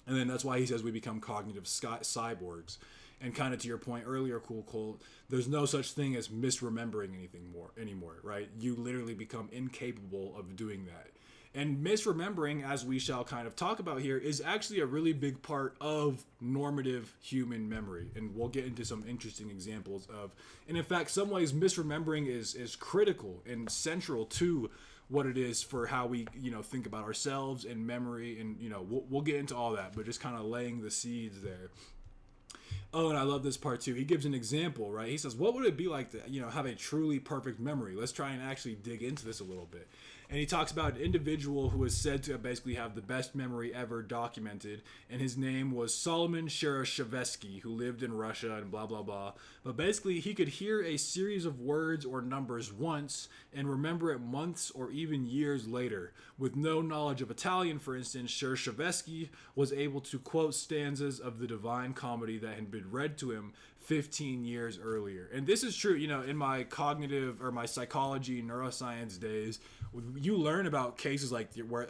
And then that's why he says we become cognitive cyborgs. And kind of to your point earlier, Cool Colt, there's no such thing as misremembering anything anymore, right? You literally become incapable of doing that. And misremembering, as we shall kind of talk about here, is actually a really big part of normative human memory. And we'll get into some interesting examples of, and in fact, some ways misremembering is critical and central to what it is for how we think about ourselves and memory. And we'll get into all that, but just kind of laying the seeds there. Oh, and I love this part too. He gives an example, right? He says, what would it be like to, have a truly perfect memory? Let's try and actually dig into this a little bit. And he talks about an individual who is said to basically have the best memory ever documented. And his name was Solomon Shereshevsky, who lived in Russia and blah, blah, blah. But basically, he could hear a series of words or numbers once and remember it months or even years later. With no knowledge of Italian, for instance, Shereshevsky was able to quote stanzas of the Divine Comedy that had been read to him 15 years earlier. And this is true, in my cognitive or my psychology, neuroscience days, you learn about cases like where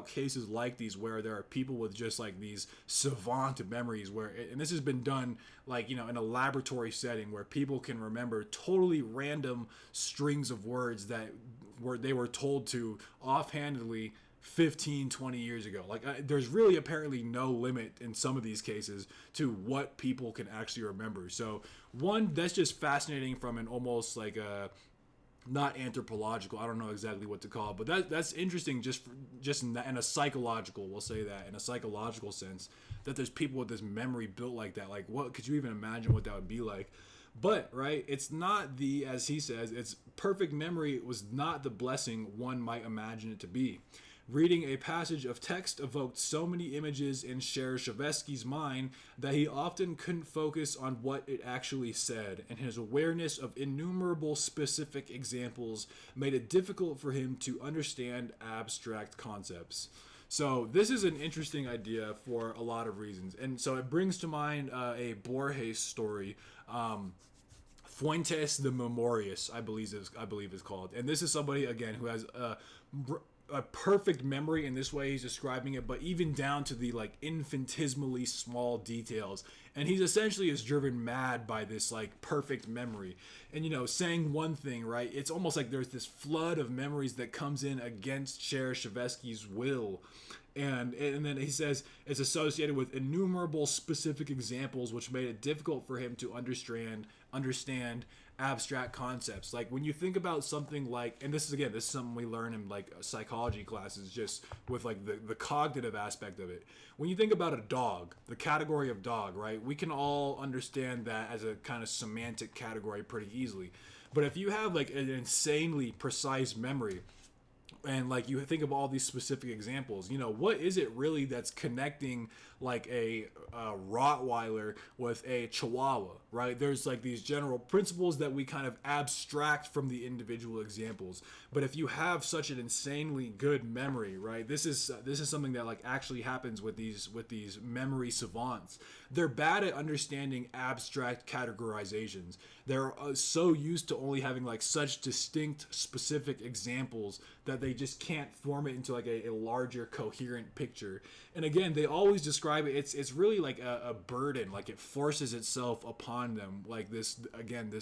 cases like these where there are people with just like these savant memories and this has been done like in a laboratory setting where people can remember totally random strings of words that they were told to offhandedly 15-20 years ago. Like there's really apparently no limit in some of these cases to what people can actually remember. So one, that's just fascinating from an almost like a not anthropological, I don't know exactly what to call it, but that's interesting just in a psychological, we'll say that in a psychological sense, that there's people with this memory built like that. Like what could you even imagine what that would be like? But right, it's not as he says, it's perfect memory was not the blessing one might imagine it to be. Reading a passage of text evoked so many images in Shereshevsky's mind that he often couldn't focus on what it actually said, and his awareness of innumerable specific examples made it difficult for him to understand abstract concepts. So this is an interesting idea for a lot of reasons, and so it brings to mind a Borges story. Fuentes the Memorious, I believe is called, and this is somebody again who has a perfect memory in this way he's describing it, but even down to the like infinitesimally small details. And he's essentially is driven mad by this like perfect memory. And saying one thing, right, it's almost like there's this flood of memories that comes in against Shereshevsky's will. And then he says it's associated with innumerable specific examples, which made it difficult for him to understand abstract concepts. Like when you think about something like, and this is something we learn in like psychology classes, just with like the cognitive aspect of it. When you think about a dog, the category of dog, right, we can all understand that as a kind of semantic category pretty easily. But if you have like an insanely precise memory, and like you think of all these specific examples, what is it really that's connecting like a Rottweiler with a Chihuahua, right? There's like these general principles that we kind of abstract from the individual examples. But if you have such an insanely good memory, right, this is something that like actually happens with these memory savants, they're bad at understanding abstract categorizations. They're so used to only having like such distinct specific examples that they just can't form it into like a larger coherent picture. And again, they always describe it, it's really like a burden, like it forces itself upon them, like this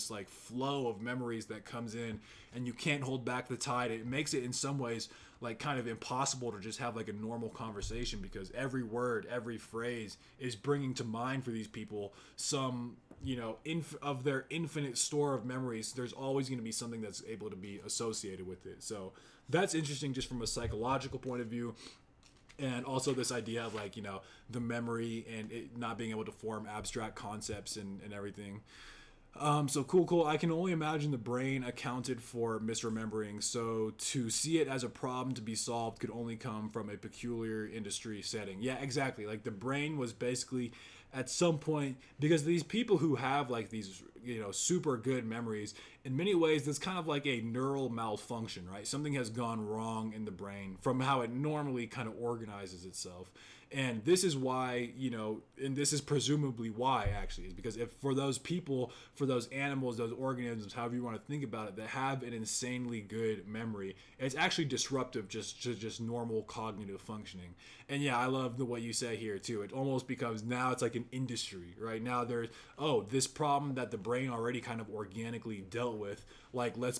like flow of memories that comes in, and you can't hold back the tide. It makes it in some ways like kind of impossible to just have like a normal conversation, because every word, every phrase is bringing to mind for these people some, of their infinite store of memories. There's always going to be something that's able to be associated with it. So that's interesting just from a psychological point of view. And also this idea of like, the memory and it not being able to form abstract concepts and everything. So cool. I can only imagine the brain accounted for misremembering. So to see it as a problem to be solved could only come from a peculiar industry setting. Yeah, exactly. Like the brain was basically at some point, because these people who have like these, super good memories, in many ways, that's kind of like a neural malfunction, right? Something has gone wrong in the brain from how it normally kind of organizes itself. And this is why, and this is presumably why actually, is because if for those people, for those animals, those organisms, however you want to think about it, that have an insanely good memory, it's actually disruptive just normal cognitive functioning. And yeah, I love the way you say here too. It almost becomes, now it's like an industry, right? Now there's, this problem that the brain already kind of organically dealt with, like let's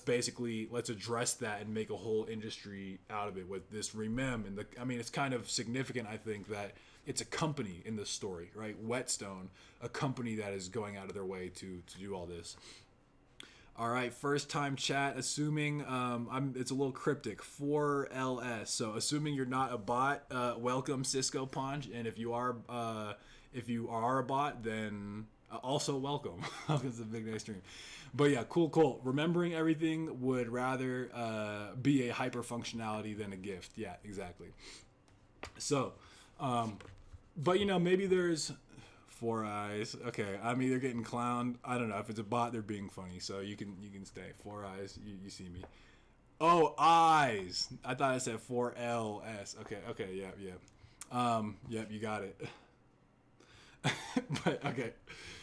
address that and make a whole industry out of it with this remem. And it's kind of significant, I think, that it's a company in this story, right? Whetstone, a company that is going out of their way to do all this. All right, first time chat, assuming it's a little cryptic, 4LS. So assuming you're not a bot, welcome Cisco Punch, and if you are a bot, then also welcome. It's a big nice stream. But yeah, cool. Remembering everything would rather be a hyper functionality than a gift. Yeah, exactly. So, but maybe there's 4 eyes. Okay, I'm either getting clowned. I don't know. If it's a bot, they're being funny. So you can stay. 4 eyes. You see me. Oh, eyes. I thought I said 4LS. Okay. Yeah. Yep. You got it. But okay.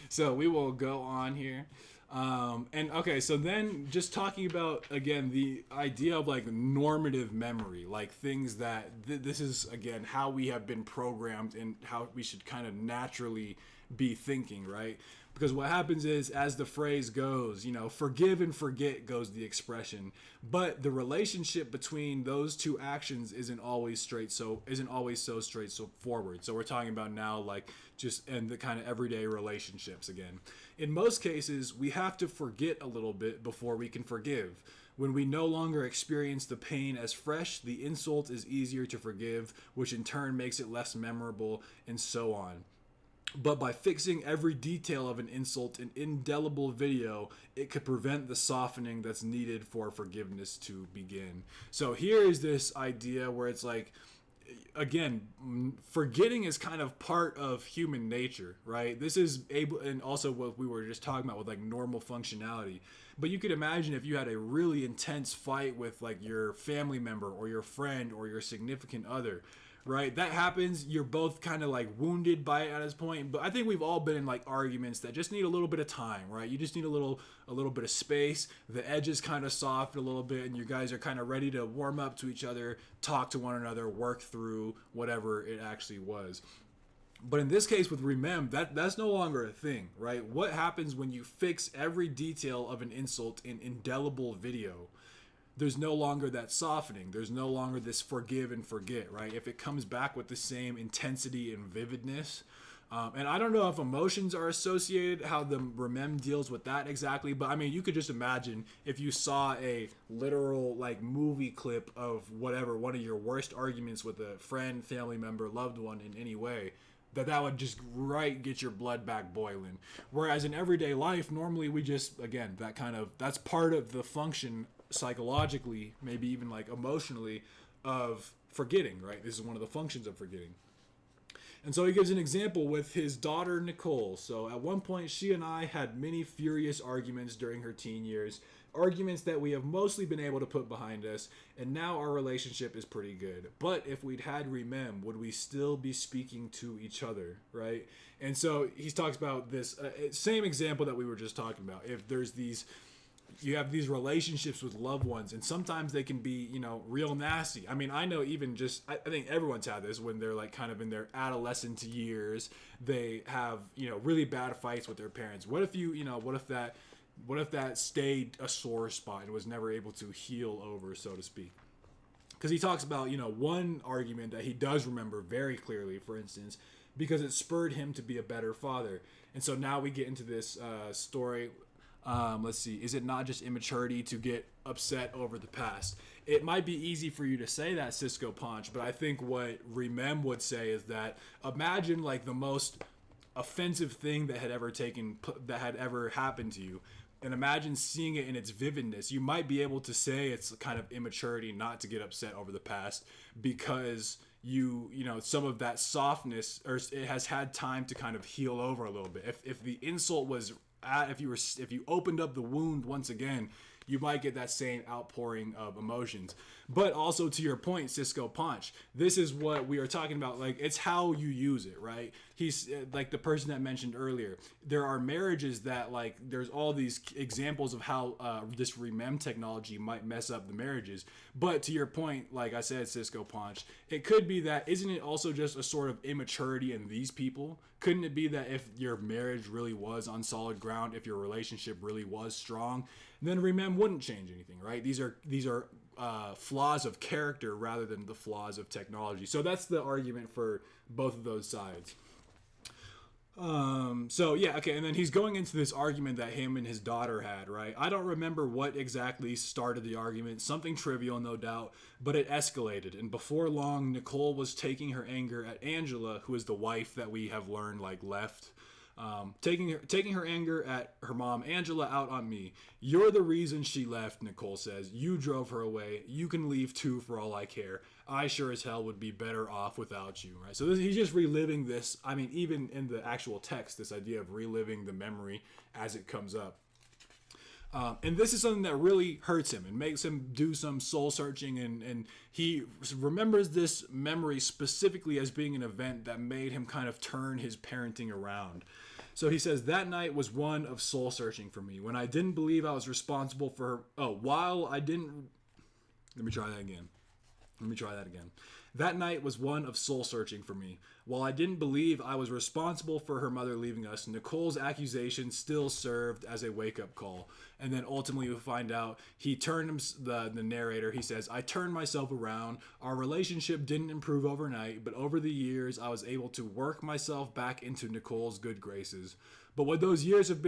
So we will go on here. And okay, so then just talking about, again, the idea of like normative memory, like things that this is, again, how we have been programmed and how we should kind of naturally be thinking, right? Because what happens is, as the phrase goes, forgive and forget goes the expression, but the relationship between those two actions isn't always so straightforward. So we're talking about now, like, just and the kind of everyday relationships again. In most cases, we have to forget a little bit before we can forgive. When we no longer experience the pain as fresh, the insult is easier to forgive, which in turn makes it less memorable, and so on. But by fixing every detail of an insult in indelible video, it could prevent the softening that's needed for forgiveness to begin. So here is this idea where it's like, again, forgetting is kind of part of human nature, right? This is able, and also what we were just talking about with like normal functionality. But you could imagine if you had a really intense fight with like your family member or your friend or your significant other, right? That happens. You're both kind of like wounded by it at this point. But I think we've all been in like arguments that just need a little bit of time, right? You just need a little bit of space. The edges kind of soft a little bit, and you guys are kind of ready to warm up to each other, talk to one another, work through whatever it actually was. But in this case with remem, that's no longer a thing, right? What happens when you fix every detail of an insult in indelible video? There's no longer that softening. There's no longer this forgive and forget, right? If it comes back with the same intensity and vividness. And I don't know if emotions are associated, how the remem deals with that exactly. But I mean, you could just imagine if you saw a literal like movie clip of whatever, one of your worst arguments with a friend, family member, loved one in any way, that would just get your blood back boiling. Whereas in everyday life, normally we just, again, that's part of the function psychologically, maybe even like emotionally, of forgetting, right? This is one of the functions of forgetting. And so he gives an example with his daughter Nicole. So at one point, she and I had many furious arguments during her teen years, arguments that we have mostly been able to put behind us, and now our relationship is pretty good. But if we'd had Remem, would we still be speaking to each other, right? And so he talks about this same example that we were just talking about. If there's these you have these relationships with loved ones, and sometimes they can be, real nasty. I mean, I know even just, I think everyone's had this when they're like kind of in their adolescent years, they have, really bad fights with their parents. What if what if that stayed a sore spot and was never able to heal over, so to speak? Because he talks about, one argument that he does remember very clearly, for instance, because it spurred him to be a better father. And so now we get into this story. Let's see. Is it not just immaturity to get upset over the past? It might be easy for you to say that, Cisco Punch, but I think what Remem would say is that imagine like the most offensive thing that had ever happened to you, and imagine seeing it in its vividness. You might be able to say it's kind of immaturity not to get upset over the past because some of that softness, or it has had time to kind of heal over a little bit. If the insult was if you opened up the wound once again, you might get that same outpouring of emotions. But also, to your point, Cisco Punch, this is what we are talking about. Like, it's how you use it, right? He's like the person that mentioned earlier. There are marriages that, like, there's all these examples of how this Remem technology might mess up the marriages. But to your point, like I said, Cisco Punch, it could be that, isn't it also just a sort of immaturity in these people? Couldn't it be that if your marriage really was on solid ground, if your relationship really was strong, then Remem wouldn't change anything, right? These are flaws of character rather than the flaws of technology. So that's the argument for both of those sides. And then he's going into this argument that him and his daughter had, right? I don't remember what exactly started the argument, something trivial, no doubt, but it escalated, and before long, Nicole was taking her anger at Angela, who is the wife that we have learned, like, left. Taking her anger at her mom Angela out on me. You're the reason she left, Nicole says. You drove her away. You can leave too for all I care. I sure as hell would be better off without you, right? So he's just reliving this. I mean, even in the actual text, this idea of reliving the memory as it comes up. And this is something that really hurts him and makes him do some soul searching, and he remembers this memory specifically as being an event that made him kind of turn his parenting around. So he says, that night was one of soul searching for me, when I didn't believe I was responsible for her. Let me try that again. That night was one of soul searching for me. While I didn't believe I was responsible for her mother leaving us, Nicole's accusation still served as a wake-up call. And then ultimately we find out the narrator, he says, I turned myself around. Our relationship didn't improve overnight, but over the years I was able to work myself back into Nicole's good graces. But would those years of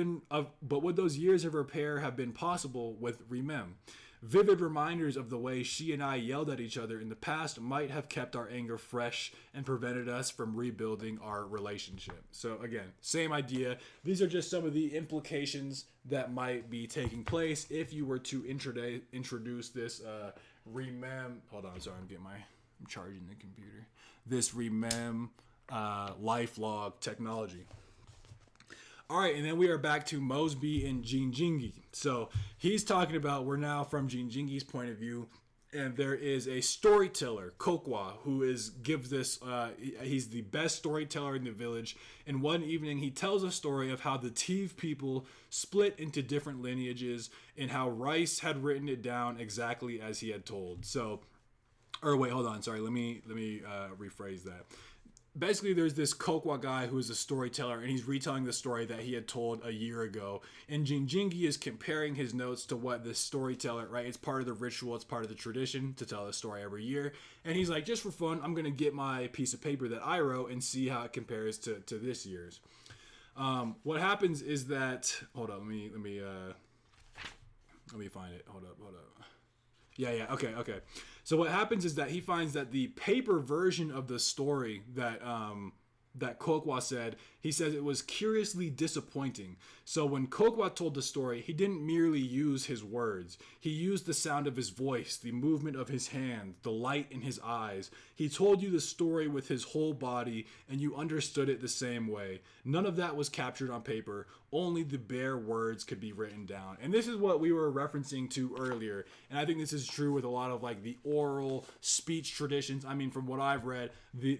repair have been possible with Remem? Vivid reminders of the way she and I yelled at each other in the past might have kept our anger fresh and prevented us from rebuilding our relationship. So again, same idea. These are just some of the implications that might be taking place if you were to introduce this Remem. Hold on, sorry, I'm charging the computer. This Remem life log technology. All right, and then we are back to Mosby and Jinjingi. So he's talking about, we're now from Jinjingi's point of view, and there is a storyteller, Kokwa, who he's the best storyteller in the village. And one evening he tells a story of how the Tiv people split into different lineages and how Rice had written it down exactly as he had told. Let me rephrase that. Basically, there's this Kokwa guy who is a storyteller, and he's retelling the story that he had told a year ago. And Jinjingi is comparing his notes to what this storyteller, right? It's part of the ritual, it's part of the tradition to tell a story every year. And he's like, just for fun, I'm going to get my piece of paper that I wrote and see how it compares to this year's. What happens is that, hold on, let me find it. Hold up. Yeah, okay. So what happens is that he finds that the paper version of the story that that Kokwa said, he says it was curiously disappointing. So when Kokwa told the story, he didn't merely use his words. He used the sound of his voice, the movement of his hand, the light in his eyes. He told you the story with his whole body, and you understood it the same way. None of that was captured on paper. Only the bare words could be written down. And this is what we were referencing to earlier. And I think this is true with a lot of like the oral speech traditions. I mean, from what I've read, the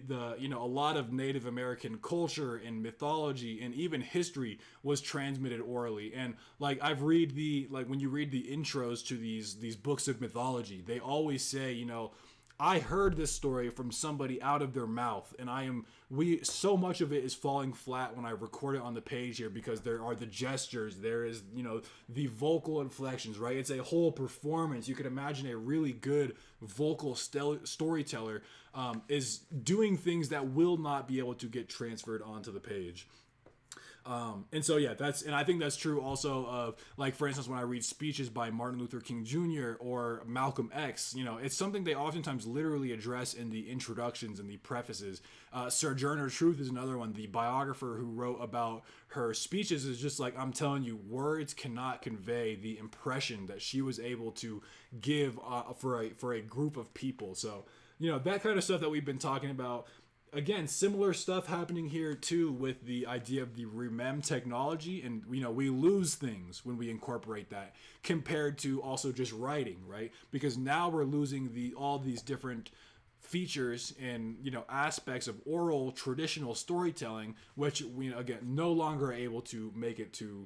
a lot of Native American culture and mythology and even history was transmitted orally. And like when you read the intros to these books of mythology, they always say, I heard this story from somebody out of their mouth, and so much of it is falling flat when I record it on the page here, because there are the gestures, there is, the vocal inflections, right? It's a whole performance. You could imagine a really good vocal storyteller is doing things that will not be able to get transferred onto the page. And so, yeah, and I think that's true also of, like, for instance, when I read speeches by Martin Luther King Jr. or Malcolm X, it's something they oftentimes literally address in the introductions and the prefaces. Sojourner Truth is another one. The biographer who wrote about her speeches is just like, I'm telling you, words cannot convey the impression that she was able to give for a group of people. So, that kind of stuff that we've been talking about. Again, similar stuff happening here too with the idea of the remem technology, and we lose things when we incorporate that compared to also just writing, right? Because now we're losing all these different features and aspects of oral traditional storytelling, which we again no longer are able to make it to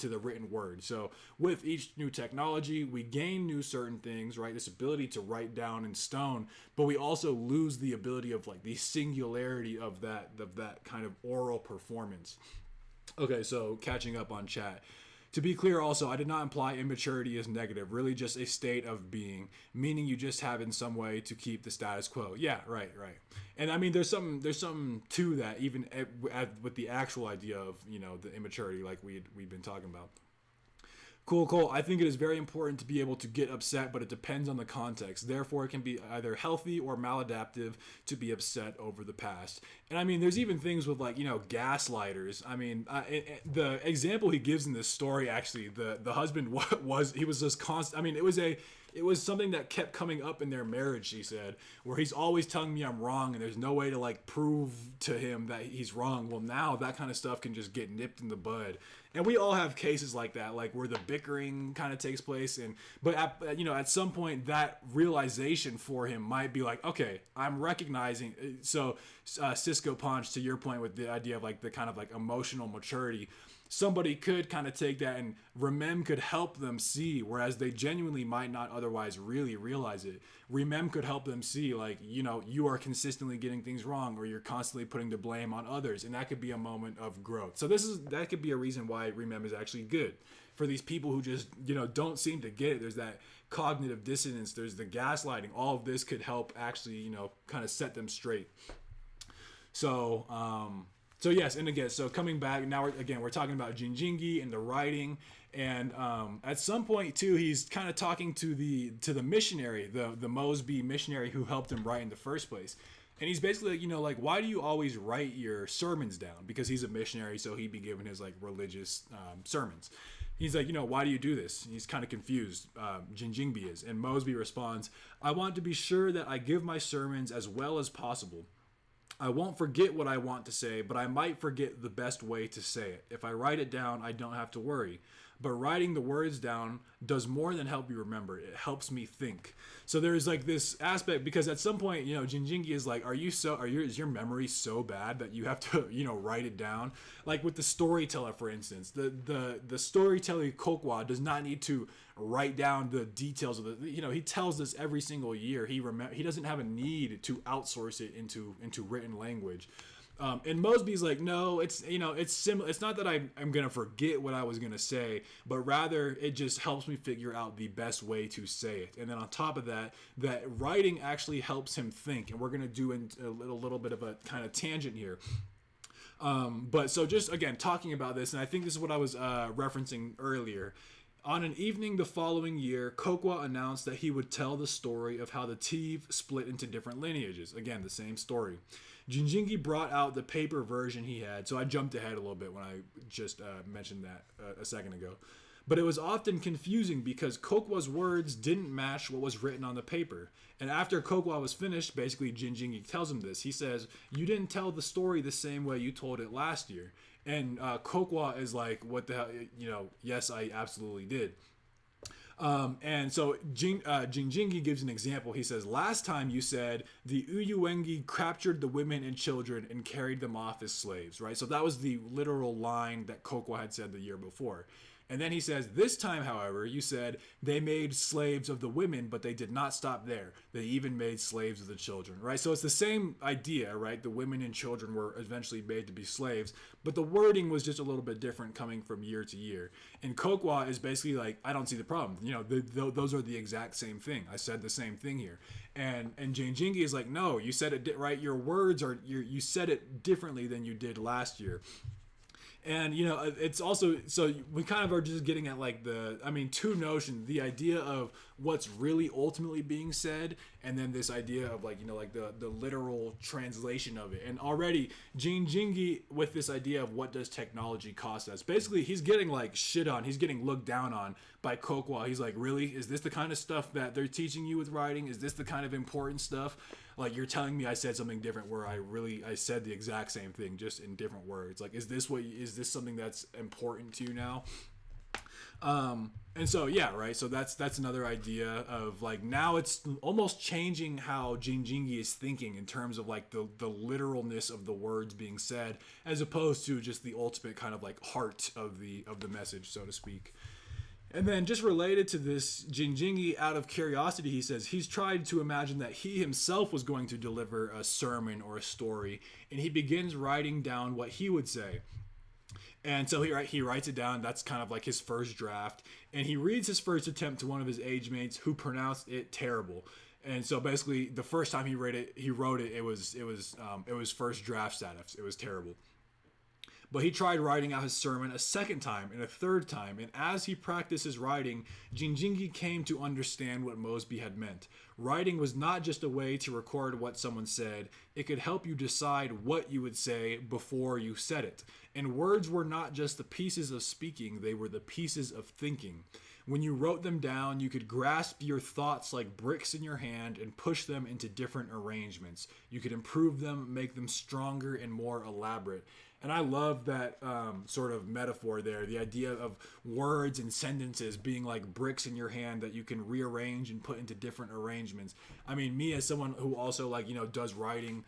the written word. So with each new technology, we gain new certain things, right? This ability to write down in stone, but we also lose the ability of like the singularity of that kind of oral performance. Okay, so catching up on chat. To be clear also, I did not imply immaturity as negative, really just a state of being, meaning you just have in some way to keep the status quo. Yeah, right. And I mean, there's something to that, even with the actual idea of, the immaturity like we've been talking about. Cool. I think it is very important to be able to get upset, but it depends on the context. Therefore, it can be either healthy or maladaptive to be upset over the past. And I mean, there's even things with like, gaslighters. I mean, the example he gives in this story, actually, the husband was just constant. I mean, it was something that kept coming up in their marriage, she said, where he's always telling me I'm wrong and there's no way to like prove to him that he's wrong. Well, now that kind of stuff can just get nipped in the bud. And we all have cases like that, like where the bickering kind of takes place. But at some point that realization for him might be like, okay, I'm recognizing. So Cisco Punch, to your point with the idea of like the kind of like emotional maturity, somebody could kind of take that and Remem could help them see, whereas they genuinely might not otherwise really realize it. Remem could help them see, like, you are consistently getting things wrong, or you're constantly putting the blame on others, and that could be a moment of growth. So that could be a reason why Remem is actually good for these people who just, don't seem to get it. There's that cognitive dissonance, there's the gaslighting. All of this could help actually, kind of set them straight. So yes, and again, so coming back now, we're talking about Jinjingi and the writing, and at some point too, he's kind of talking to the missionary, the Mosby missionary who helped him write in the first place, and he's basically like, why do you always write your sermons down? Because he's a missionary, so he'd be given his like religious sermons. He's like, why do you do this? He's kind of confused. Jinjingi is, and Mosby responds, I want to be sure that I give my sermons as well as possible. I won't forget what I want to say, but I might forget the best way to say it. If I write it down, I don't have to worry. But writing the words down does more than help you remember. It helps me think. So there's like this aspect, because at some point, Jinjingi is like, is your memory so bad that you have to, write it down? Like with the storyteller, for instance, the storyteller Kokwa does not need to write down the details of he tells this every single year. He doesn't have a need to outsource it into written language. And Mosby's like, no, it's similar. It's not that I'm going to forget what I was going to say, but rather it just helps me figure out the best way to say it. And then on top of that writing actually helps him think. And we're going to do a little bit of a kind of tangent here. But so just, again, talking about this, and I think this is what I was referencing earlier. On an evening the following year, Kokwa announced that he would tell the story of how the Tiv split into different lineages. Again, the same story. Jinjingi brought out the paper version he had, so I jumped ahead a little bit when I just mentioned that a second ago. But it was often confusing because Kokwa's words didn't match what was written on the paper. And after Kokwa was finished, basically Jinjingi tells him this. He says, "You didn't tell the story the same way you told it last year." And Kokwa is like, "What the hell? Yes, I absolutely did." And so Jinjingi gives an example. He says, "Last time you said the Uyuengi captured the women and children and carried them off as slaves," right? So that was the literal line that Kokwa had said the year before. And then he says, "This time, however, you said they made slaves of the women, but they did not stop there. They even made slaves of the children," right? So it's the same idea, right? The women and children were eventually made to be slaves, but the wording was just a little bit different coming from year to year. And Kokwa is basically like, "I don't see the problem. Those are the exact same thing. I said the same thing here." And Jinjingi is like, "No, you said it right. Your words are, you said it differently than you did last year." And it's also, so we kind of are just getting at like two notions: the idea of what's really ultimately being said, and then this idea of like the literal translation of it. And already Jinjingi, with this idea of what does technology cost us, basically he's getting like shit on, he's getting looked down on by Kokwa. He's like, "Really? Is this the kind of stuff that they're teaching you with writing? Is this the kind of important stuff? Like, you're telling me I said something different where I said the exact same thing just in different words. Like, is this something that's important to you now?" And so yeah, right. So that's another idea of like, now it's almost changing how Jinjingi is thinking in terms of like the literalness of the words being said, as opposed to just the ultimate kind of like heart of the message, so to speak. And then, just related to this, Jinjingi, out of curiosity, he says he's tried to imagine that he himself was going to deliver a sermon or a story, and he begins writing down what he would say. And so he writes it down. That's kind of like his first draft, and he reads his first attempt to one of his age mates, who pronounced it terrible. And so basically, the first time he wrote it, it was first draft status. It was terrible. But he tried writing out his sermon a second time and a third time, and as he practiced his writing, Jinjingi came to understand what Mosby had meant. Writing was not just a way to record what someone said, it could help you decide what you would say before you said it. And words were not just the pieces of speaking, they were the pieces of thinking. When you wrote them down, you could grasp your thoughts like bricks in your hand and push them into different arrangements. You could improve them, make them stronger and more elaborate. And I love that sort of metaphor there, the idea of words and sentences being like bricks in your hand that you can rearrange and put into different arrangements. I mean, me as someone who also does writing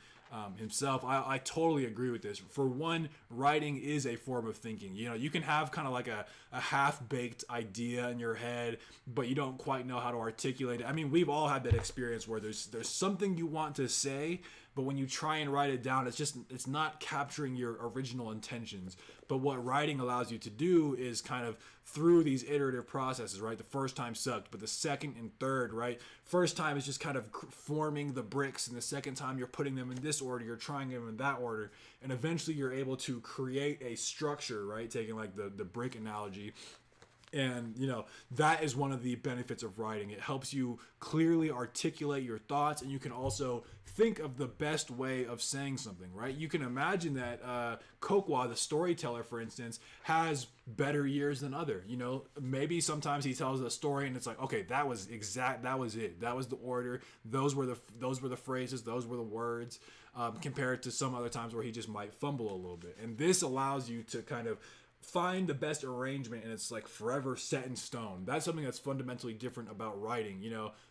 himself, I totally agree with this. For one, writing is a form of thinking. You can have kind of like a half-baked idea in your head, but you don't quite know how to articulate it. I mean, we've all had that experience where there's something you want to say, but when you try and write it down, it's not capturing your original intentions. But what writing allows you to do is kind of through these iterative processes, right? The first time sucked, but the second and third, right? First time is just kind of forming the bricks, and the second time you're putting them in this order, you're trying them in that order, and eventually you're able to create a structure, right? Taking like the brick analogy. And that is one of the benefits of writing. It helps you clearly articulate your thoughts, and you can also think of the best way of saying something, right? You can imagine that Kokwa, the storyteller, for instance, has better years than other. Maybe sometimes he tells a story and it's like, okay, that was it, that was the order, those were the phrases, those were the words, compared to some other times where he just might fumble a little bit. And this allows you to kind of find the best arrangement, and it's like forever set in stone. That's something that's fundamentally different about writing.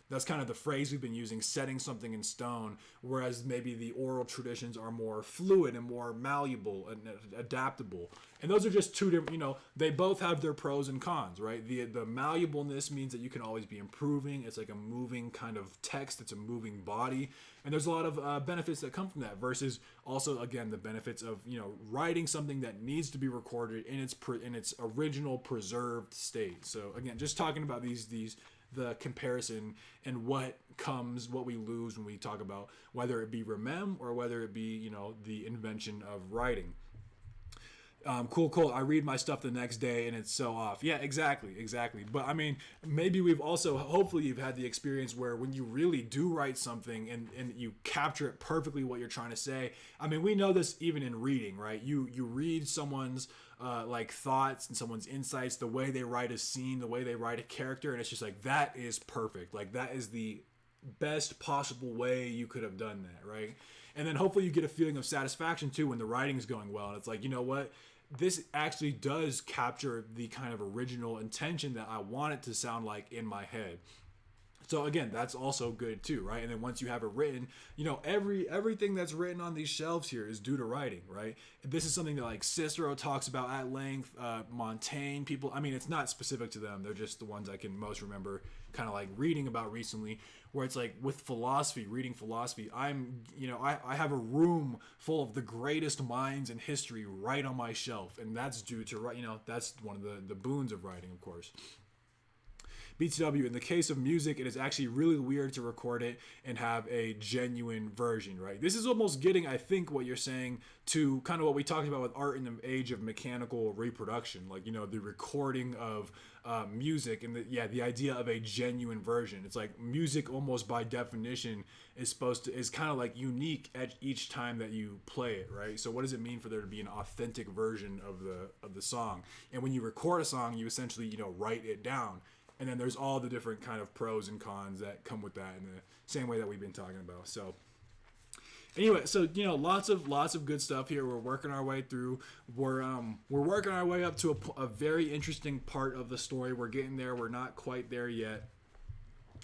That's kind of the phrase we've been using, setting something in stone, whereas maybe the oral traditions are more fluid and more malleable and adaptable. And those are just two different, they both have their pros and cons, right? The malleableness means that you can always be improving. It's like a moving kind of text. It's a moving body. And there's a lot of benefits that come from that, versus also, again, the benefits of, writing something that needs to be recorded in its original preserved state. So again, just talking about the comparison and what we lose when we talk about whether it be remem or whether it be, the invention of writing. Cool, cool. I read my stuff the next day and it's so off. Yeah, exactly, exactly. But I mean, maybe we've also, hopefully, you've had the experience where when you really do write something and you capture it perfectly what you're trying to say. I mean, we know this even in reading, right? You read someone's like thoughts and someone's insights, the way they write a scene, the way they write a character, and it's just like that is perfect. Like that is the best possible way you could have done that, right? And then hopefully you get a feeling of satisfaction too when the writing's going well and it's like, you know what, this actually does capture the kind of original intention that I want it to sound like in my head. So again, that's also good too, right? And then once you have it written, you know, everything that's written on these shelves here is due to writing, right? This is something that like Cicero talks about at length. Montaigne, people. I mean, it's not specific to them; they're just the ones I can most remember, kind of like reading about recently. Where it's like with philosophy, reading philosophy, I have a room full of the greatest minds in history right on my shelf, and that's due to, you know, that's one of the boons of writing, of course. BTW, in the case of music, it is actually really weird to record it and have a genuine version, right? This is almost getting, I think, what you're saying to kind of what we talked about with art in the age of mechanical reproduction, like, you know, the recording of music and the idea of a genuine version. It's like music almost by definition is kind of like unique at each time that you play it, right? So what does it mean for there to be an authentic version of the song? And when you record a song, you essentially, you know, write it down. And then there's all the different kind of pros and cons that come with that in the same way that we've been talking about. So anyway, so you know, lots of good stuff here. We're working our way through. We're working our way up to a very interesting part of the story. We're getting there. We're not quite there yet,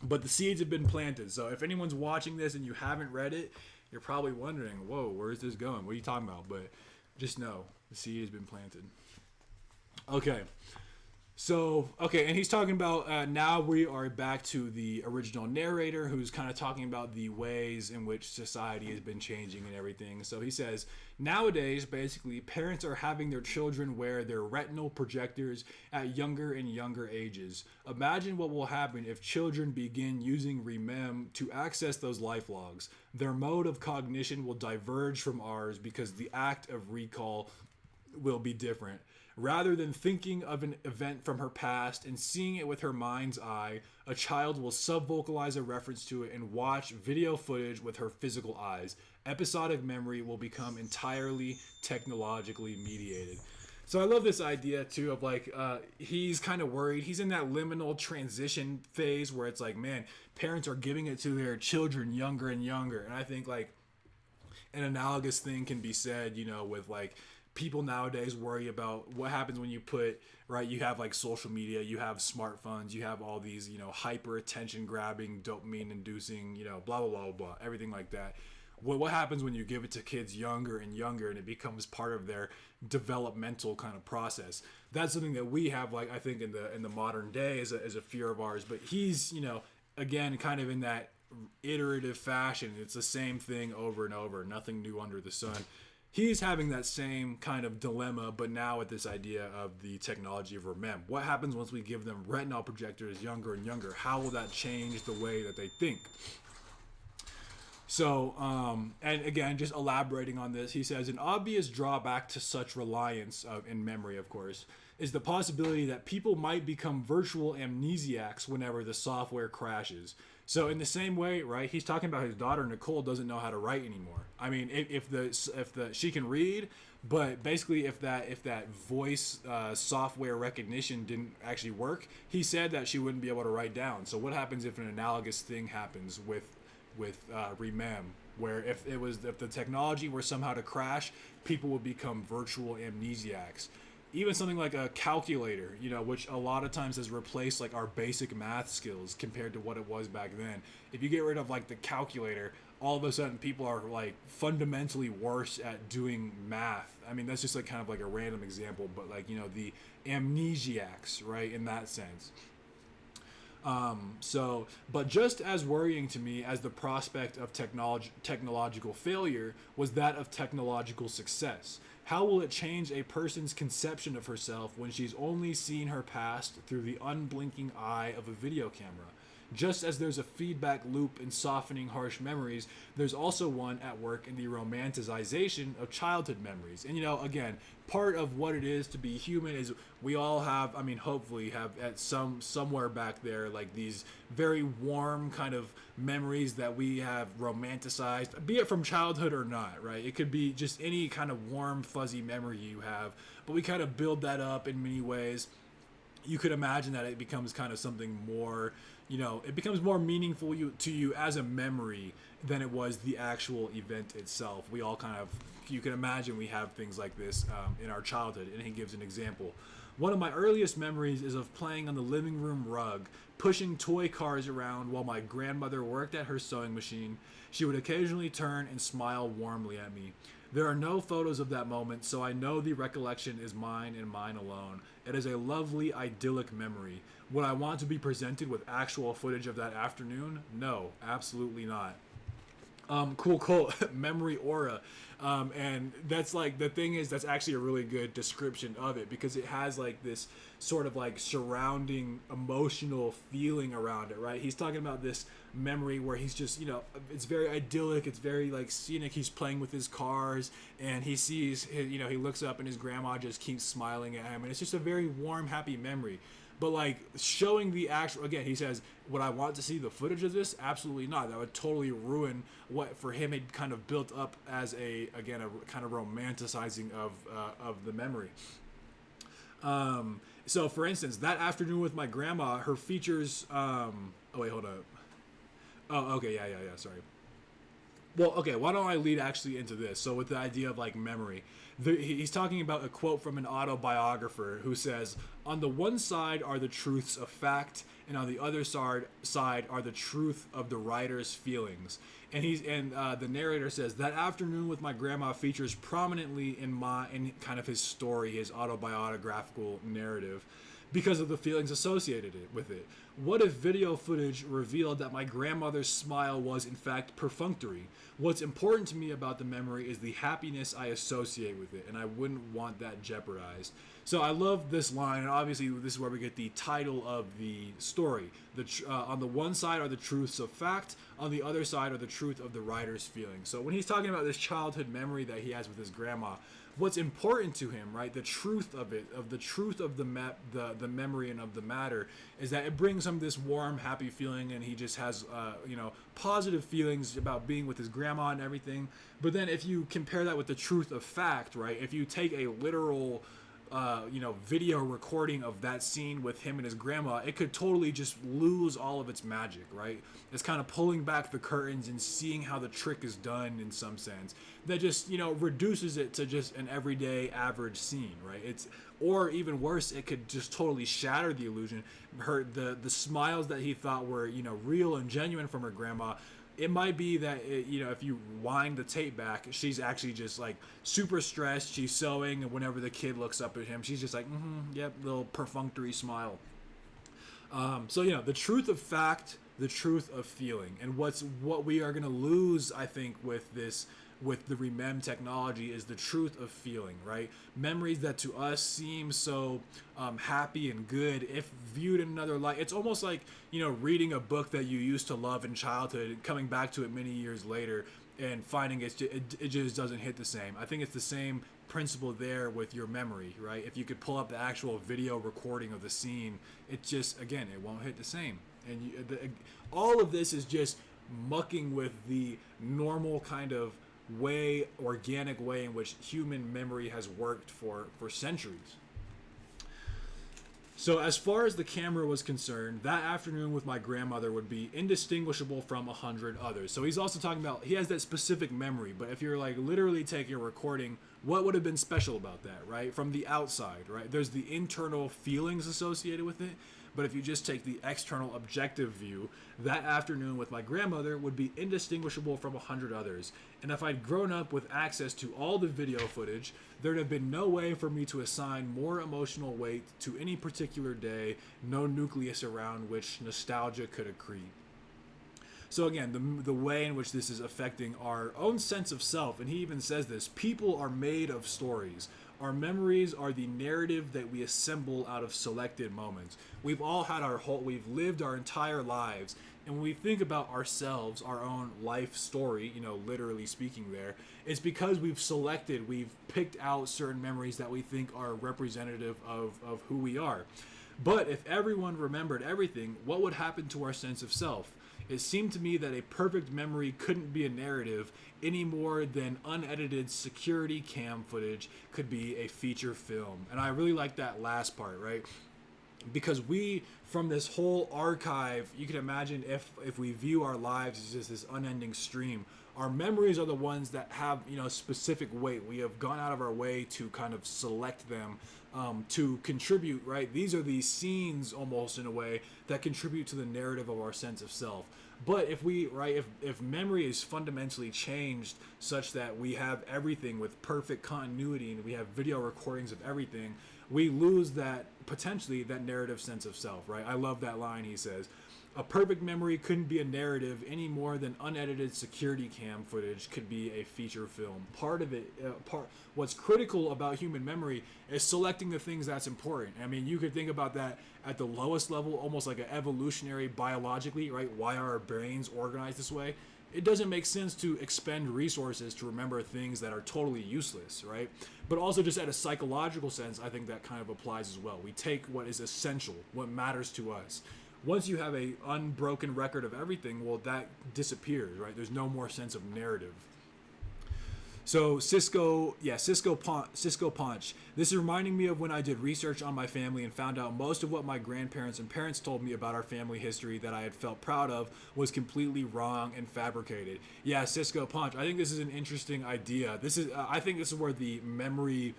but the seeds have been planted. So if anyone's watching this and you haven't read it, you're probably wondering, "Whoa, where is this going? What are you talking about?" But just know the seed has been planted. Okay. So, okay, and he's talking about now we are back to the original narrator who's kind of talking about the ways in which society has been changing and everything. So he says, nowadays, basically, parents are having their children wear their retinal projectors at younger and younger ages. Imagine what will happen if children begin using REMEM to access those life logs. Their mode of cognition will diverge from ours because the act of recall will be different. Rather than thinking of an event from her past and seeing it with her mind's eye, a child will sub-vocalize a reference to it and watch video footage with her physical eyes. Episodic memory will become entirely technologically mediated. So I love this idea too of like he's kind of worried. He's in that liminal transition phase where it's like, man, parents are giving it to their children younger and younger. And I think like an analogous thing can be said, you know, with like people nowadays worry about what happens when you put, right, you have like social media, you have smartphones, you have all these, you know, hyper attention grabbing, dopamine inducing, you know, blah, blah, blah, blah, everything like that. What happens when you give it to kids younger and younger and it becomes part of their developmental kind of process? That's something that we have, like, I think in the modern day as a fear of ours. But he's, you know, again, kind of in that iterative fashion. It's the same thing over and over, nothing new under the sun. He's having that same kind of dilemma, but now with this idea of the technology of REMEM. What happens once we give them retinal projectors younger and younger? How will that change the way that they think? So, and again, just elaborating on this, he says, an obvious drawback to such reliance in memory, of course, is the possibility that people might become virtual amnesiacs whenever the software crashes. So in the same way, right, he's talking about his daughter, Nicole, doesn't know how to write anymore. I mean, if the she can read, but basically if that voice software recognition didn't actually work, he said that she wouldn't be able to write down. So what happens if an analogous thing happens with REMEM, where if the technology were somehow to crash, people would become virtual amnesiacs? Even something like a calculator, you know, which a lot of times has replaced like our basic math skills compared to what it was back then. If you get rid of like the calculator, all of a sudden people are like fundamentally worse at doing math. I mean, that's just like kind of like a random example, but like, you know, the amnesiacs, right, in that sense. But just as worrying to me as the prospect of technological failure was that of technological success. How will it change a person's conception of herself when she's only seen her past through the unblinking eye of a video camera? Just as there's a feedback loop in softening harsh memories, there's also one at work in the romanticization of childhood memories. And again, part of what it is to be human is we all have, I mean, hopefully have at somewhere back there like these very warm kind of memories that we have romanticized, be it from childhood or not, right? It could be just any kind of warm fuzzy memory you have, but we kind of build that up in many ways. You could imagine that it becomes kind of something more, it becomes more meaningful to you as a memory than it was the actual event itself. We all kind of, you can imagine we have things like this in our childhood. And he gives an example. One of my earliest memories is of playing on the living room rug, pushing toy cars around while my grandmother worked at her sewing machine. She would occasionally turn and smile warmly at me. There are no photos of that moment, so I know the recollection is mine and mine alone. It is a lovely, idyllic memory. Would I want to be presented with actual footage of that afternoon? No, absolutely not. Cool. Memory aura. And that's like, the thing is, that's actually a really good description of it, because it has like this sort of like surrounding emotional feeling around it, right? He's talking about this memory where he's just, it's very idyllic, it's very like scenic. He's playing with his cars and he sees, he looks up and his grandma just keeps smiling at him, and it's just a very warm, happy memory. But like showing the actual, again, he says, would I want to see the footage of this? Absolutely not. That would totally ruin what for him had kind of built up as a kind of romanticizing of the memory. So for instance, that afternoon with my grandma, her features, oh wait, hold up. Oh, okay. Yeah. Sorry. Well, okay, why don't I lead actually into this? So with the idea of like memory, he's talking about a quote from an autobiographer who says, on the one side are the truths of fact, and on the other side are the truth of the writer's feelings. And the narrator says, that afternoon with my grandma features prominently in kind of his story, his autobiographical narrative, because of the feelings associated with it. What if video footage revealed that my grandmother's smile was in fact perfunctory? What's important to me about the memory is the happiness I associate with it, and I wouldn't want that jeopardized. So I love this line, and obviously this is where we get the title of the story. On the one side are the truths of fact, on the other side are the truth of the writer's feelings. So when he's talking about this childhood memory that he has with his grandma, what's important to him, right? The truth of it, of the truth of the memory and of the matter, is that it brings him this warm, happy feeling, and he just has, positive feelings about being with his grandma and everything. But then if you compare that with the truth of fact, right? If you take a literal, video recording of that scene with him and his grandma, it could totally just lose all of its magic, right? It's kind of pulling back the curtains and seeing how the trick is done in some sense. That just, reduces it to just an everyday average scene, right? Or even worse, it could just totally shatter the illusion. The smiles that he thought were, real and genuine from her grandma, it might be that, if you wind the tape back, she's actually just like super stressed. She's sewing, and whenever the kid looks up at him, she's just like, yep, little perfunctory smile. The truth of fact, the truth of feeling, and what we are going to lose, I think, with the remem technology is the truth of feeling, right? Memories that to us seem so happy and good, if viewed in another light, it's almost like, reading a book that you used to love in childhood and coming back to it many years later and finding it just doesn't hit the same. I think it's the same principle there with your memory, right? If you could pull up the actual video recording of the scene, it just, again, it won't hit the same. And all of this is just mucking with the normal kind of organic way in which human memory has worked for centuries. So as far as the camera was concerned, that afternoon with my grandmother would be indistinguishable from 100 others. So he's also talking about, he has that specific memory, but if you're like literally taking a recording, what would have been special about that, right? From the outside, right? There's the internal feelings associated with it, but if you just take the external objective view, that afternoon with my grandmother would be indistinguishable from 100 others. And if I'd grown up with access to all the video footage, there'd have been no way for me to assign more emotional weight to any particular day, no nucleus around which nostalgia could accrete. So again, the way in which this is affecting our own sense of self, and he even says this: people are made of stories. Our memories are the narrative that we assemble out of selected moments. We've lived our entire lives, and when we think about ourselves, our own life story, literally speaking there, it's because we've picked out certain memories that we think are representative of who we are. But if everyone remembered everything, what would happen to our sense of self? It seemed to me that a perfect memory couldn't be a narrative any more than unedited security cam footage could be a feature film. And I really like that last part, right? Because from this whole archive, you can imagine if we view our lives as just this unending stream, our memories are the ones that have specific weight. We have gone out of our way to kind of select them, to contribute, right? These are these scenes, almost in a way, that contribute to the narrative of our sense of self. But if memory is fundamentally changed such that we have everything with perfect continuity and we have video recordings of everything, we lose potentially that narrative sense of self, right? I love that line he says. A perfect memory couldn't be a narrative any more than unedited security cam footage could be a feature film. What's critical about human memory is selecting the things that's important. I mean, you could think about that at the lowest level, almost like an evolutionary biologically, right? Why are our brains organized this way? It doesn't make sense to expend resources to remember things that are totally useless, right? But also just at a psychological sense, I think that kind of applies as well. We take what is essential, what matters to us. Once you have a unbroken record of everything, well, that disappears, right? There's no more sense of narrative. So Cisco Punch. This is reminding me of when I did research on my family and found out most of what my grandparents and parents told me about our family history that I had felt proud of was completely wrong and fabricated. Yeah, Cisco Punch. I think this is an interesting idea. I think this is where the memory,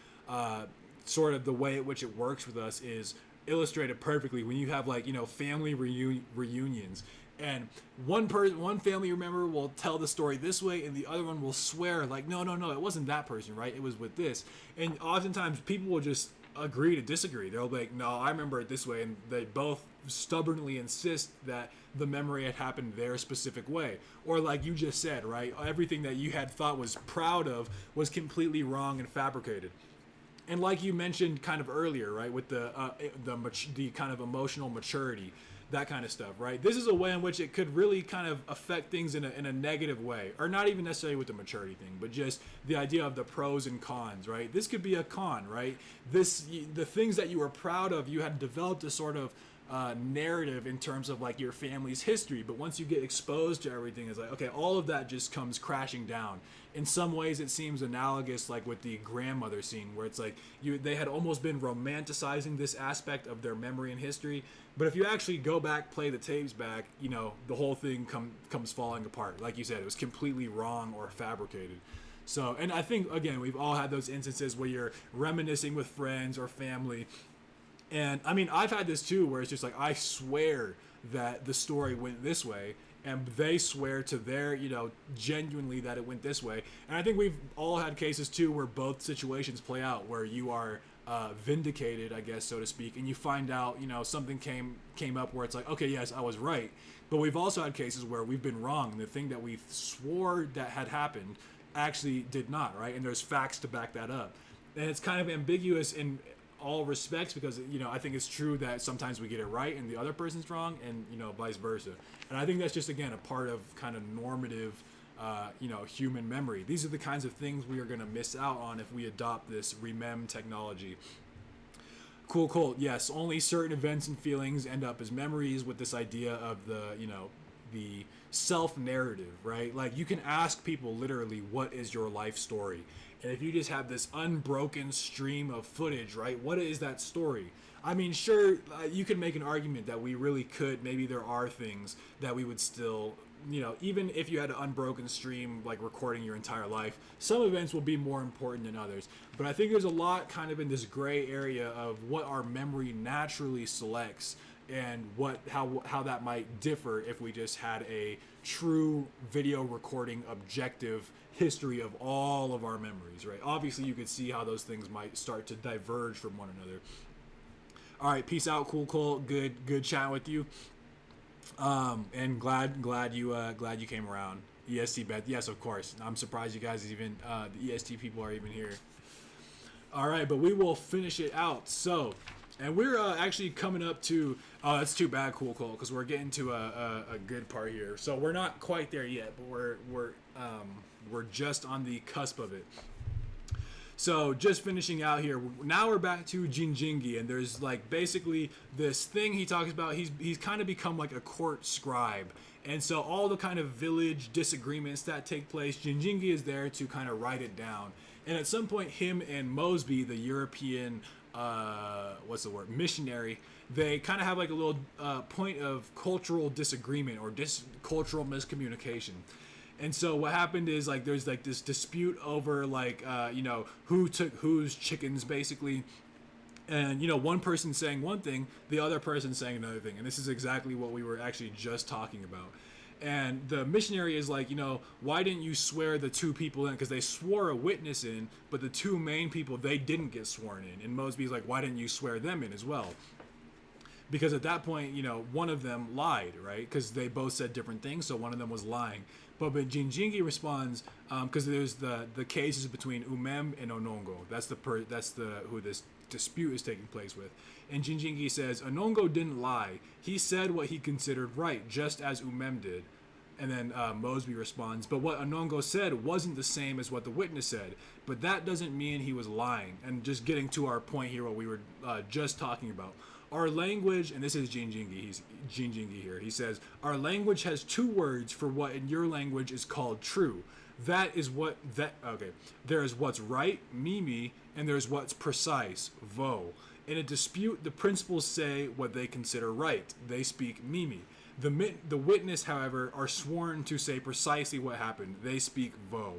sort of the way in which it works with us, is illustrated perfectly when you have family reunions. And one family member will tell the story this way, and the other one will swear no, it wasn't that person, right? It was with this. And oftentimes people will just agree to disagree. They'll be like, no, I remember it this way, and they both stubbornly insist that the memory had happened their specific way. Or like you just said, right? Everything that you had thought was proud of was completely wrong and fabricated. And like you mentioned kind of earlier, right, with the kind of emotional maturity, that kind of stuff, right? This is a way in which it could really kind of affect things in a negative way, or not even necessarily with the maturity thing, but just the idea of the pros and cons, right? This could be a con, right? The things that you were proud of, you had developed a sort of narrative in terms of your family's history, but once you get exposed to everything, it's okay, all of that just comes crashing down. In some ways it seems analogous with the grandmother scene, where it's they had almost been romanticizing this aspect of their memory and history, but if you actually go back, play the tapes back, the whole thing comes falling apart. Like you said, it was completely wrong or fabricated. So, and I think, again, we've all had those instances where you're reminiscing with friends or family. And I mean, I've had this too, where it's just I swear that the story went this way, and they swear to their, genuinely that it went this way. And I think we've all had cases too where both situations play out, where you are vindicated, I guess, so to speak, and you find out, something came up where it's okay, yes, I was right. But we've also had cases where we've been wrong, and the thing that we swore that had happened actually did not, right? And there's facts to back that up. And it's kind of ambiguous in all respects, because I think it's true that sometimes we get it right and the other person's wrong, and vice versa. And I think that's just, again, a part of kind of normative human memory. These are the kinds of things we are going to miss out on if we adopt this remem technology. Cool. Yes, only certain events and feelings end up as memories, with this idea of the self-narrative, right? You can ask people literally, what is your life story? And if you just have this unbroken stream of footage, right, what is that story? I mean, sure, you could make an argument that we really could, maybe there are things that we would still, even if you had an unbroken stream, recording your entire life, some events will be more important than others. But I think there's a lot kind of in this gray area of what our memory naturally selects, and how that might differ if we just had a true video recording objective history of all of our memories, right? Obviously you could see how those things might start to diverge from one another. All right, peace out, cool, good chatting with you. And glad you came around. EST Beth, yes, of course. I'm surprised you guys even the EST people are even here. All right, but we will finish it out. So, and we're actually coming up to. Oh, that's too bad, Cool Cole, because we're getting to a good part here. So we're not quite there yet, but we're just on the cusp of it. So just finishing out here, now we're back to Jinjingi, and there's like basically this thing he talks about. He's kind of become like a court scribe, and so all the kind of village disagreements that take place, Jinjingi is there to kind of write it down. And at some point, him and Mosby, the European, what's the word, missionary, they kind of have like a little point of cultural disagreement or cultural miscommunication. And so what happened is like there's like this dispute over like who took whose chickens basically, and one person saying one thing, the other person saying another thing, and this is exactly what we were actually just talking about. And the missionary is like, why didn't you swear the two people in? Because they swore a witness in, but the two main people, they didn't get sworn in. And Mosby's like, why didn't you swear them in as well? Because at that point, one of them lied, right? Because they both said different things, so one of them was lying. But Jinjingi responds, because there's the cases between Umem and Onongo. That's the who this dispute is taking place with. And Jinjingi says, Onongo didn't lie. He said what he considered right, just as Umem did. And then Mosby responds, but what Onongo said wasn't the same as what the witness said. But that doesn't mean he was lying. And just getting to our point here, what we were just talking about. Our language, and this is Jinjingi, he's Jinjingi here. He says, our language has two words for what in your language is called true. There is what's right, mimi, and there's what's precise, vo. In a dispute, the principals say what they consider right. They speak mimi. The witness, however, are sworn to say precisely what happened. They speak vo.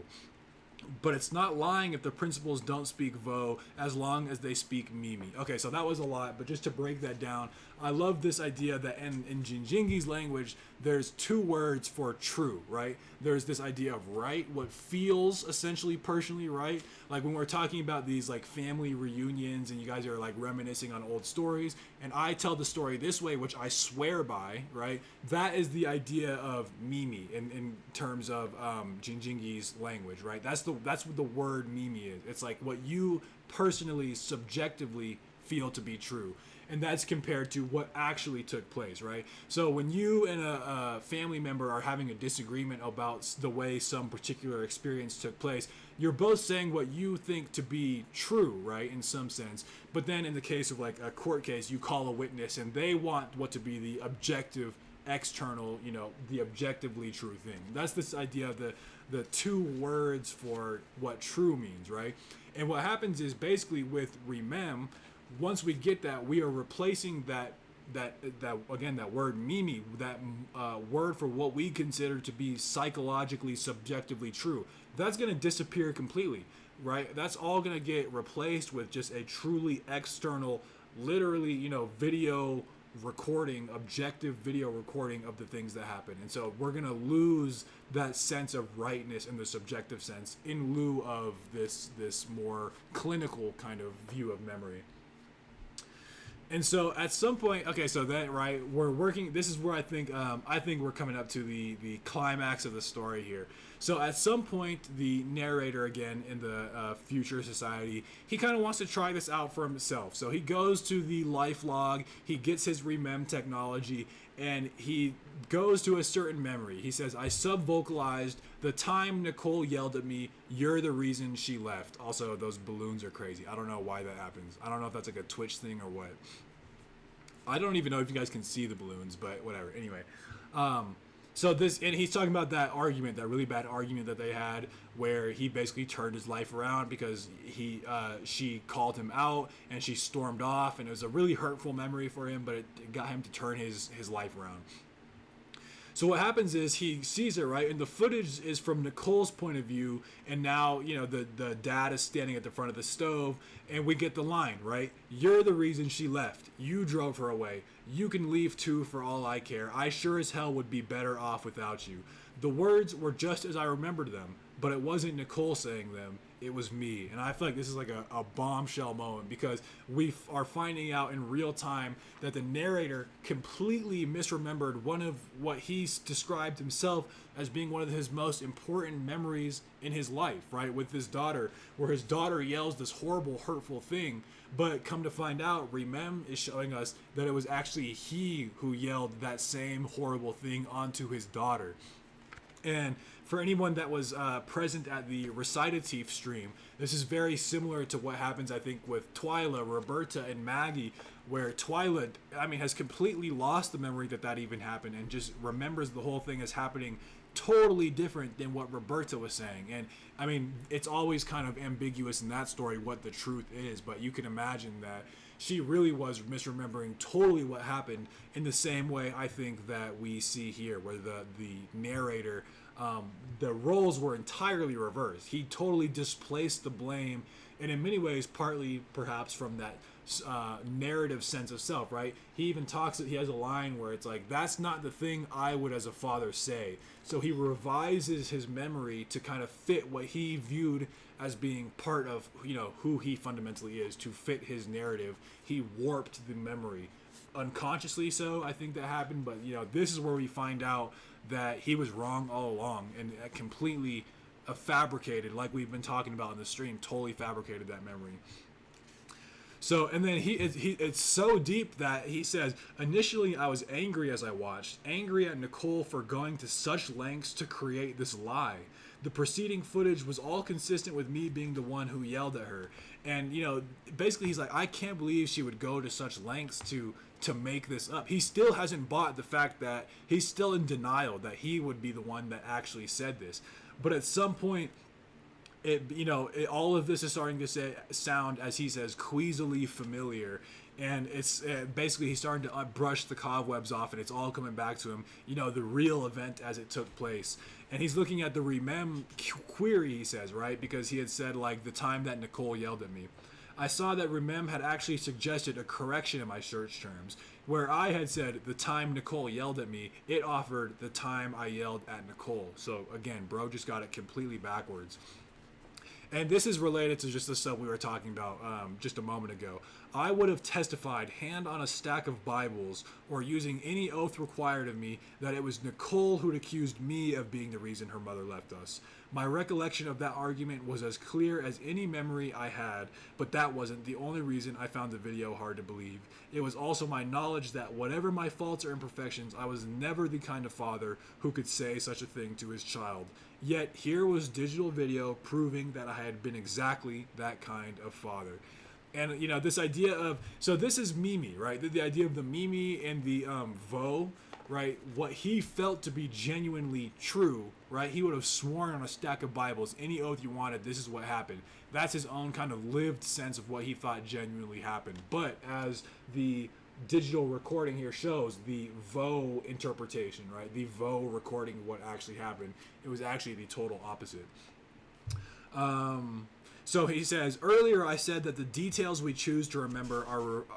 But it's not lying if the principals don't speak vo as long as they speak mimi. Okay, so that was a lot, but just to break that down, I love this idea that in Jinjingi's language, there's two words for true, right? There's this idea of right, what feels essentially personally right. Like when we're talking about these like family reunions and you guys are like reminiscing on old stories, and I tell the story this way, which I swear by, right? That is the idea of mimi in terms of Jinjingi's language, right? That's what the word mimi is. It's like what you personally, subjectively feel to be true. And that's compared to what actually took place, right? So when you and a family member are having a disagreement about the way some particular experience took place, you're both saying what you think to be true, right, in some sense. But then in the case of like a court case, you call a witness and they want what to be the objective, external, the objectively true thing. That's this idea of the two words for what true means, right? And what happens is basically with remem, once we get that, we are replacing that again, that word mimi, that word for what we consider to be psychologically, subjectively true. That's going to disappear completely, right? That's all going to get replaced with just a truly external, literally, video recording, objective video recording of the things that happen. And so we're going to lose that sense of rightness in the subjective sense in lieu of this more clinical kind of view of memory. And so at some point, okay, so then, right, we're working, this is where I think we're coming up to the climax of the story here. So at some point, the narrator, again, in the future society, he kind of wants to try this out for himself. So he goes to the life log, he gets his remem technology, and he goes to a certain memory. He says, I sub-vocalized the time Nicole yelled at me, you're the reason she left. Also, those balloons are crazy. I don't know why that happens. I don't know if that's like a Twitch thing or what. I don't even know if you guys can see the balloons, but whatever. Anyway, so this, and he's talking about that argument, that really bad argument that they had, where he basically turned his life around because she called him out and she stormed off, and it was a really hurtful memory for him, but it got him to turn his life around. So what happens is he sees it, right? And the footage is from Nicole's point of view. And now, the dad is standing at the front of the stove. And we get the line, right? You're the reason she left. You drove her away. You can leave too for all I care. I sure as hell would be better off without you. The words were just as I remembered them. But it wasn't Nicole saying them. it was me. And I feel like this is like a bombshell moment, because we are finding out in real time that the narrator completely misremembered one of what he described himself as being one of his most important memories in his life, right? With his daughter, where his daughter yells this horrible, hurtful thing. But come to find out, Remem is showing us that it was actually he who yelled that same horrible thing onto his daughter. And for anyone that was present at the Recitative stream, this is very similar to what happens, I think, with Twyla, Roberta, and Maggie, where Twyla, has completely lost the memory that even happened and just remembers the whole thing as happening totally different than what Roberta was saying. And it's always kind of ambiguous in that story what the truth is, but you can imagine that she really was misremembering totally what happened, in the same way I think that we see here, where the narrator, the roles were entirely reversed. He totally displaced the blame, and in many ways partly perhaps from that narrative sense of self, right? He even he has a line where it's like, that's not the thing I would as a father say. So he revises his memory to kind of fit what he viewed as being part of, who he fundamentally is, to fit his narrative. He warped the memory. Unconsciously so, I think that happened, but this is where we find out that he was wrong all along, and completely fabricated, like we've been talking about in the stream, totally fabricated that memory. So, and then it's so deep that he says, initially I was angry as I watched, angry at Nicole for going to such lengths to create this lie. The preceding footage was all consistent with me being the one who yelled at her. And, basically he's like, I can't believe she would go to such lengths to make this up. He still hasn't bought the fact that he's still in denial that he would be the one that actually said this. But at some point, all of this is starting to sound, as he says, queasily familiar, and it's basically he's starting to brush the cobwebs off, and it's all coming back to him, the real event as it took place. And he's looking at the Remem query, he says, right, because he had said, like, the time that Nicole yelled at me. I saw that Remem had actually suggested a correction in my search terms. Where I had said the time Nicole yelled at me, it offered the time I yelled at Nicole. So again, bro just got it completely backwards. And this is related to just the stuff we were talking about just a moment ago. I would have testified, hand on a stack of Bibles, or using any oath required of me, that it was Nicole who'd accused me of being the reason her mother left us. My recollection of that argument was as clear as any memory I had, but that wasn't the only reason I found the video hard to believe. It was also my knowledge that whatever my faults or imperfections, I was never the kind of father who could say such a thing to his child. Yet here was digital video proving that I had been exactly that kind of father. And, this idea of, so this is Mimi, right? The idea of the Mimi and the Vo, right? What he felt to be genuinely true, right? He would have sworn on a stack of Bibles, any oath you wanted, this is what happened. That's his own kind of lived sense of what he thought genuinely happened. But as the digital recording here shows, the Vo interpretation, right? The Vo recording of what actually happened, it was actually the total opposite. So he says, earlier I said that the details we choose to remember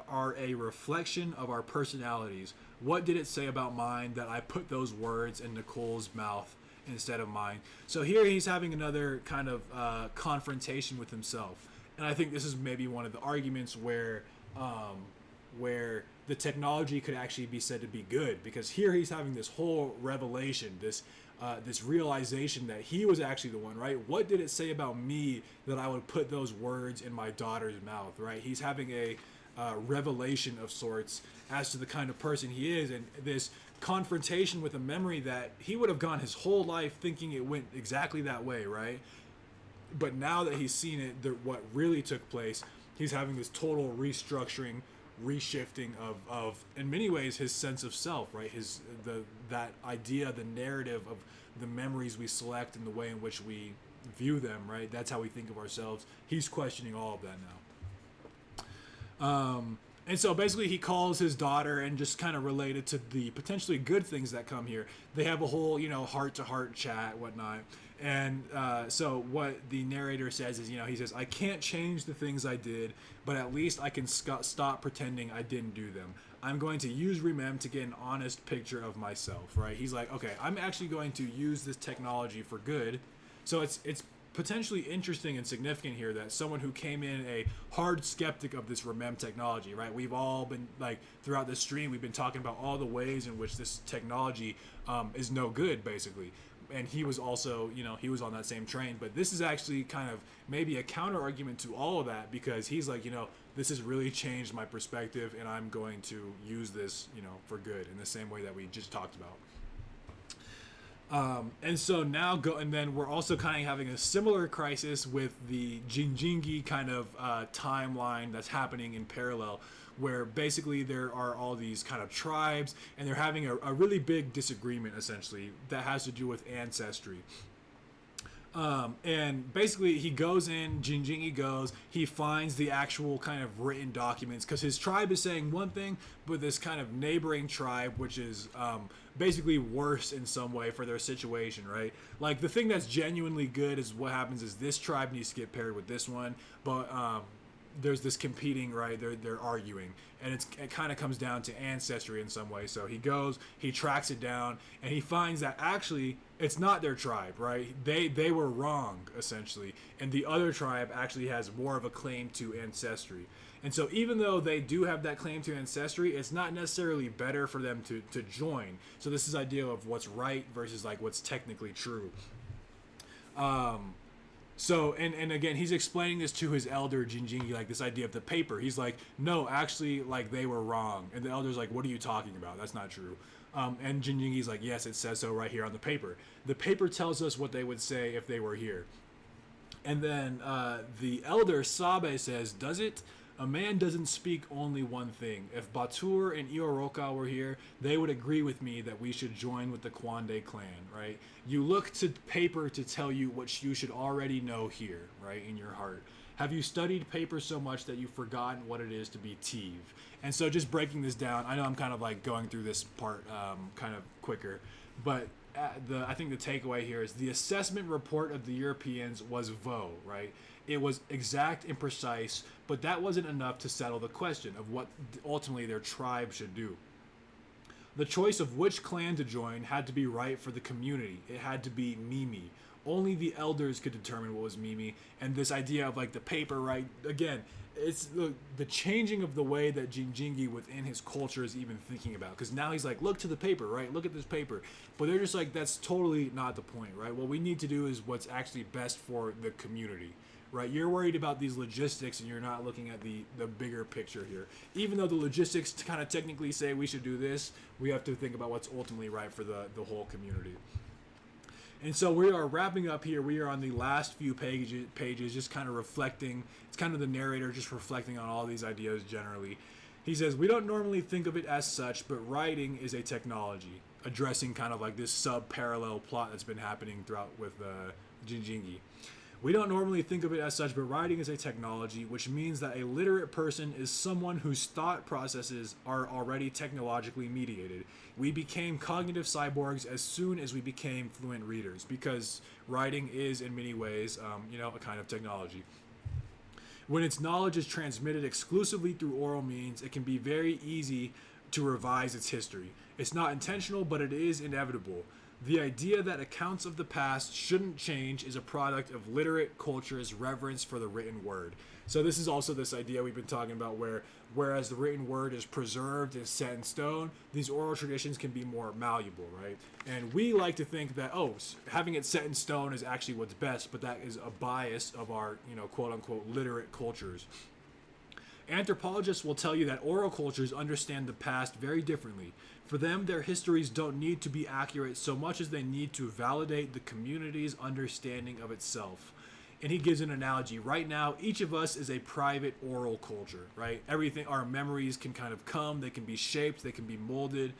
are a reflection of our personalities. What did it say about mine that I put those words in Nicole's mouth instead of mine? So here he's having another kind of confrontation with himself. And I think this is maybe one of the arguments where the technology could actually be said to be good, because here he's having this whole revelation, this realization that he was actually the one, right? What did it say about me that I would put those words in my daughter's mouth, right? He's having a revelation of sorts as to the kind of person he is, and this confrontation with a memory that he would have gone his whole life thinking it went exactly that way, right? But now that he's seen it, what really took place, he's having this total restructuring, reshifting of in many ways his sense of self, right? That idea, the narrative of the memories we select and the way in which we view them, right? That's how we think of ourselves. He's questioning all of that now. And so basically he calls his daughter and just kind of related to the potentially good things that come here. They have a whole, heart-to-heart chat, whatnot. And so what the narrator says is, he says, I can't change the things I did, but at least I can stop pretending I didn't do them. I'm going to use Remem to get an honest picture of myself, right? He's like, okay, I'm actually going to use this technology for good. So it's potentially interesting and significant here that someone who came in a hard skeptic of this remem technology, right? We've all been like throughout this stream, we've been talking about all the ways in which this technology is no good, basically. And he was also, he was on that same train. But this is actually kind of maybe a counter argument to all of that, because he's like, this has really changed my perspective, and I'm going to use this, for good in the same way that we just talked about. And so now and then we're also kind of having a similar crisis with the Jinjingi kind of timeline that's happening in parallel, where basically there are all these kind of tribes, and they're having a really big disagreement, essentially, that has to do with ancestry. And basically he goes in, Jinjingi goes, he finds the actual kind of written documents, because his tribe is saying one thing, but this kind of neighboring tribe, which is basically worse in some way for their situation, right? Like, the thing that's genuinely good is what happens is this tribe needs to get paired with this one, but there's this competing, right? They're arguing, and it kind of comes down to ancestry in some way. So he goes, he tracks it down, and he finds that actually it's not their tribe, right? They were wrong, essentially, and the other tribe actually has more of a claim to ancestry. And so even though they do have that claim to ancestry, it's not necessarily better for them to join. So this is idea of what's right versus like what's technically true. So, and again, he's explaining this to his elder, Jinjingi, like this idea of the paper. He's like, no, actually, like, they were wrong. And the elder's like, what are you talking about? That's not true. And Jinjingi's like, yes, it says so right here on the paper. The paper tells us what they would say if they were here. And then the elder, Sabe, says, does it? A man doesn't speak only one thing. If Batur and Ioroka were here, they would agree with me that we should join with the Kwande clan, right? You look to paper to tell you what you should already know here, right, in your heart. Have you studied paper so much that you've forgotten what it is to be Tiv? And so just breaking this down, I know I'm kind of like going through this part kind of quicker, but I think the takeaway here is the assessment report of the Europeans was vo, right? It was exact and precise, but that wasn't enough to settle the question of what ultimately their tribe should do. The choice of which clan to join had to be right for the community. It had to be Mimi. Only the elders could determine what was Mimi, and this idea of like the paper, right? Again, it's the changing of the way that Jinjingi within his culture is even thinking about, because now he's like, look to the paper, right? Look at this paper. But they're just like, that's totally not the point, right? What we need to do is what's actually best for the community, right? You're worried about these logistics, and you're not looking at the bigger picture here. Even though the logistics kind of technically say we should do this, we have to think about what's ultimately right for the whole community. And so we are wrapping up here. We are on the last few pages, just kind of reflecting. It's kind of the narrator just reflecting on all these ideas generally. He says, we don't normally think of it as such, but writing is a technology, addressing kind of like this sub-parallel plot that's been happening throughout with Jinjingi. We don't normally think of it as such, but writing is a technology, which means that a literate person is someone whose thought processes are already technologically mediated. We became cognitive cyborgs as soon as we became fluent readers, because writing is, in many ways, a kind of technology. When its knowledge is transmitted exclusively through oral means, it can be very easy to revise its history. It's not intentional, but it is inevitable. The idea that accounts of the past shouldn't change is a product of literate culture's reverence for the written word. So this is also this idea we've been talking about whereas the written word is preserved and set in stone, these oral traditions can be more malleable, right? And we like to think that, having it set in stone is actually what's best, but that is a bias of our, quote-unquote literate cultures. Anthropologists will tell you that oral cultures understand the past very differently. For them, their histories don't need to be accurate so much as they need to validate the community's understanding of itself. And he gives an analogy. Right now, each of us is a private oral culture, right? Everything, our memories can kind of come, they can be shaped, they can be molded.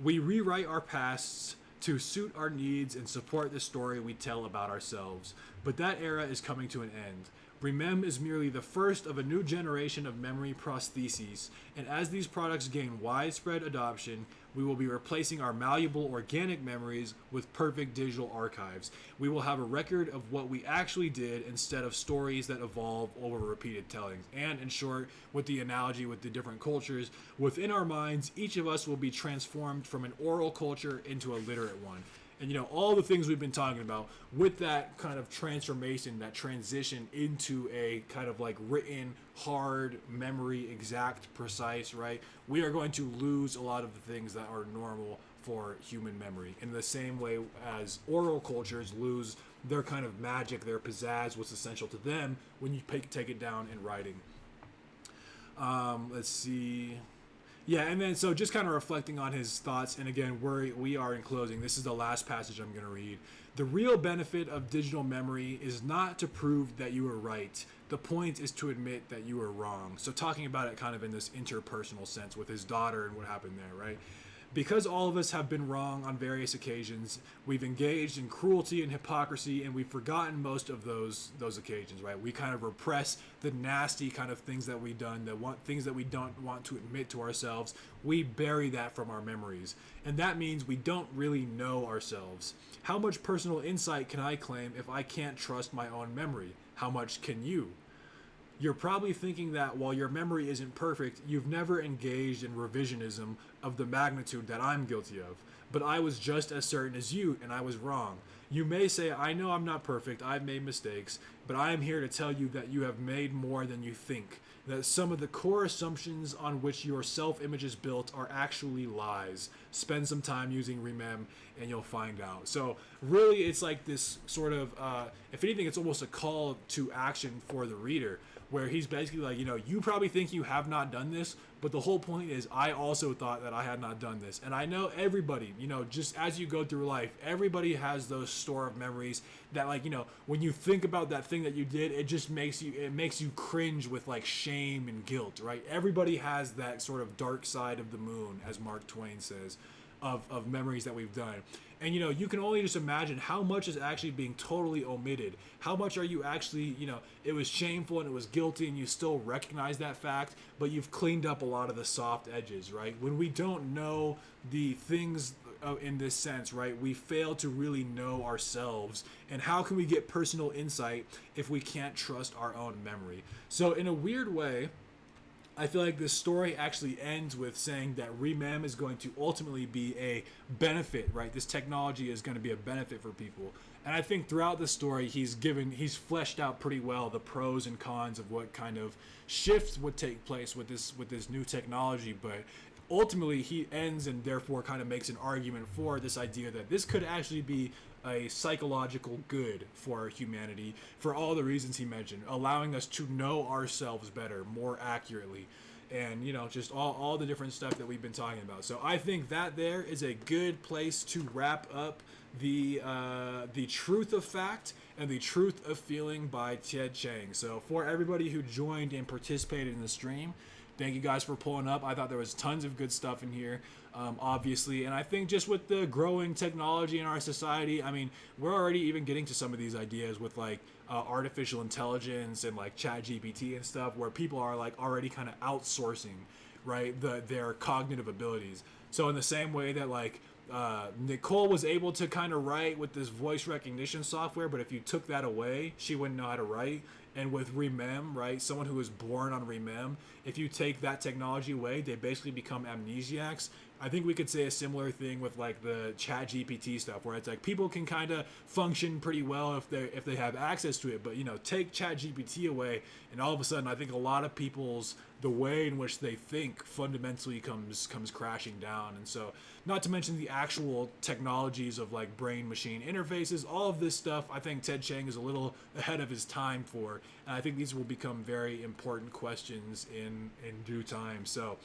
We rewrite our pasts to suit our needs and support the story we tell about ourselves. But that era is coming to an end. Remem is merely the first of a new generation of memory prostheses, and as these products gain widespread adoption, we will be replacing our malleable organic memories with perfect digital archives. We will have a record of what we actually did instead of stories that evolve over repeated tellings. And in short, with the analogy with the different cultures, within our minds, each of us will be transformed from an oral culture into a literate one. and all the things we've been talking about with that kind of transformation, that transition into a kind of like written, hard memory, exact, precise, right? We are going to lose a lot of the things that are normal for human memory in the same way as oral cultures lose their kind of magic, their pizzazz, what's essential to them when you take it down in writing. Let's see. Yeah, and then so just kind of reflecting on his thoughts, and again, we are in closing. This is the last passage I'm going to read. The real benefit of digital memory is not to prove that you were right. The point is to admit that you were wrong. So talking about it kind of in this interpersonal sense with his daughter and what happened there, right? Because all of us have been wrong on various occasions, we've engaged in cruelty and hypocrisy, and we've forgotten most of those occasions, right? We kind of repress the nasty kind of things that we've done, things that we don't want to admit to ourselves. We bury that from our memories, and that means we don't really know ourselves. How much personal insight can I claim if I can't trust my own memory? How much can you? You're probably thinking that while your memory isn't perfect, you've never engaged in revisionism of the magnitude that I'm guilty of. But I was just as certain as you, and I was wrong. You may say, I know I'm not perfect, I've made mistakes, but I am here to tell you that you have made more than you think. That some of the core assumptions on which your self-image is built are actually lies. Spend some time using Remem and you'll find out. So really it's like this sort of, if anything, it's almost a call to action for the reader, where he's basically like, you probably think you have not done this, but the whole point is I also thought that I had not done this. And I know everybody, just as you go through life, everybody has those store of memories that, like, when you think about that thing that you did, it just makes you cringe with like shame and guilt, right? Everybody has that sort of dark side of the moon, as Mark Twain says, of memories that we've done. And you can only just imagine how much is actually being totally omitted. How much are you actually, it was shameful and it was guilty and you still recognize that fact, but you've cleaned up a lot of the soft edges, right? When we don't know the things in this sense, right, we fail to really know ourselves. And how can we get personal insight if we can't trust our own memory? So in a weird way, I feel like this story actually ends with saying that Remem is going to ultimately be a benefit, right? This technology is going to be a benefit for people. And I think throughout the story, he's fleshed out pretty well the pros and cons of what kind of shifts would take place with this new technology. But ultimately, he ends and therefore kind of makes an argument for this idea that this could actually be a psychological good for humanity for all the reasons he mentioned, allowing us to know ourselves better, more accurately, and just all the different stuff that we've been talking about. So I think that there is a good place to wrap up the Truth of Fact and the Truth of Feeling by Ted Chiang. So for everybody who joined and participated in the stream, thank you guys for pulling up. I thought there was tons of good stuff in here, obviously. And I think just with the growing technology in our society, I mean, we're already even getting to some of these ideas with like artificial intelligence and like ChatGPT and stuff, where people are like already kind of outsourcing, right, their cognitive abilities. So in the same way that like Nicole was able to kind of write with this voice recognition software, but if you took that away, she wouldn't know how to write. And with Remem, right, someone who was born on Remem, if you take that technology away, they basically become amnesiacs. I think we could say a similar thing with like the ChatGPT stuff, where it's like people can kind of function pretty well if they have access to it, but take ChatGPT away, and all of a sudden, I think a lot of people's the way in which they think fundamentally comes crashing down. And so, not to mention the actual technologies of like brain-machine interfaces, all of this stuff, I think Ted Chiang is a little ahead of his time for, and I think these will become very important questions in due time. So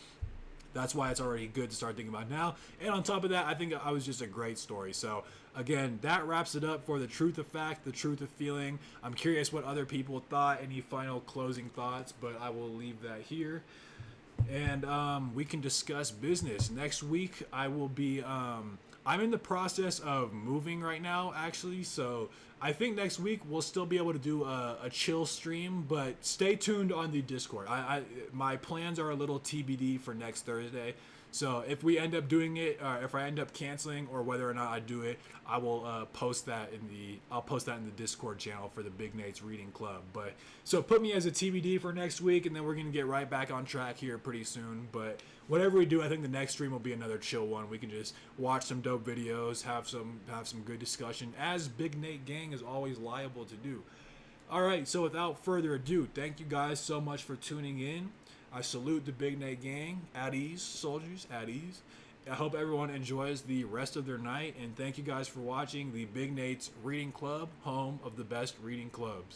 that's why it's already good to start thinking about now. And on top of that, I think I was just a great story. So again, that wraps it up for the Truth of Fact, the Truth of Feeling. I'm curious what other people thought, any final closing thoughts, but I will leave that here. And we can discuss business. Next week, I will be, I'm in the process of moving right now, actually. So I think next week we'll still be able to do a chill stream, but stay tuned on the Discord. My plans are a little TBD for next Thursday. So if we end up doing it, or if I end up canceling, or whether or not I do it, I will post that in the Discord channel for the Big Nate's Reading Club. But so put me as a TBD for next week, and then we're gonna get right back on track here pretty soon. But whatever we do, I think the next stream will be another chill one. We can just watch some dope videos, have some good discussion, as Big Nate Gang is always liable to do. All right, so without further ado, thank you guys so much for tuning in. I salute the Big Nate Gang. At ease, soldiers, at ease. I hope everyone enjoys the rest of their night, and thank you guys for watching the Big Nate's Reading Club, home of the best reading clubs.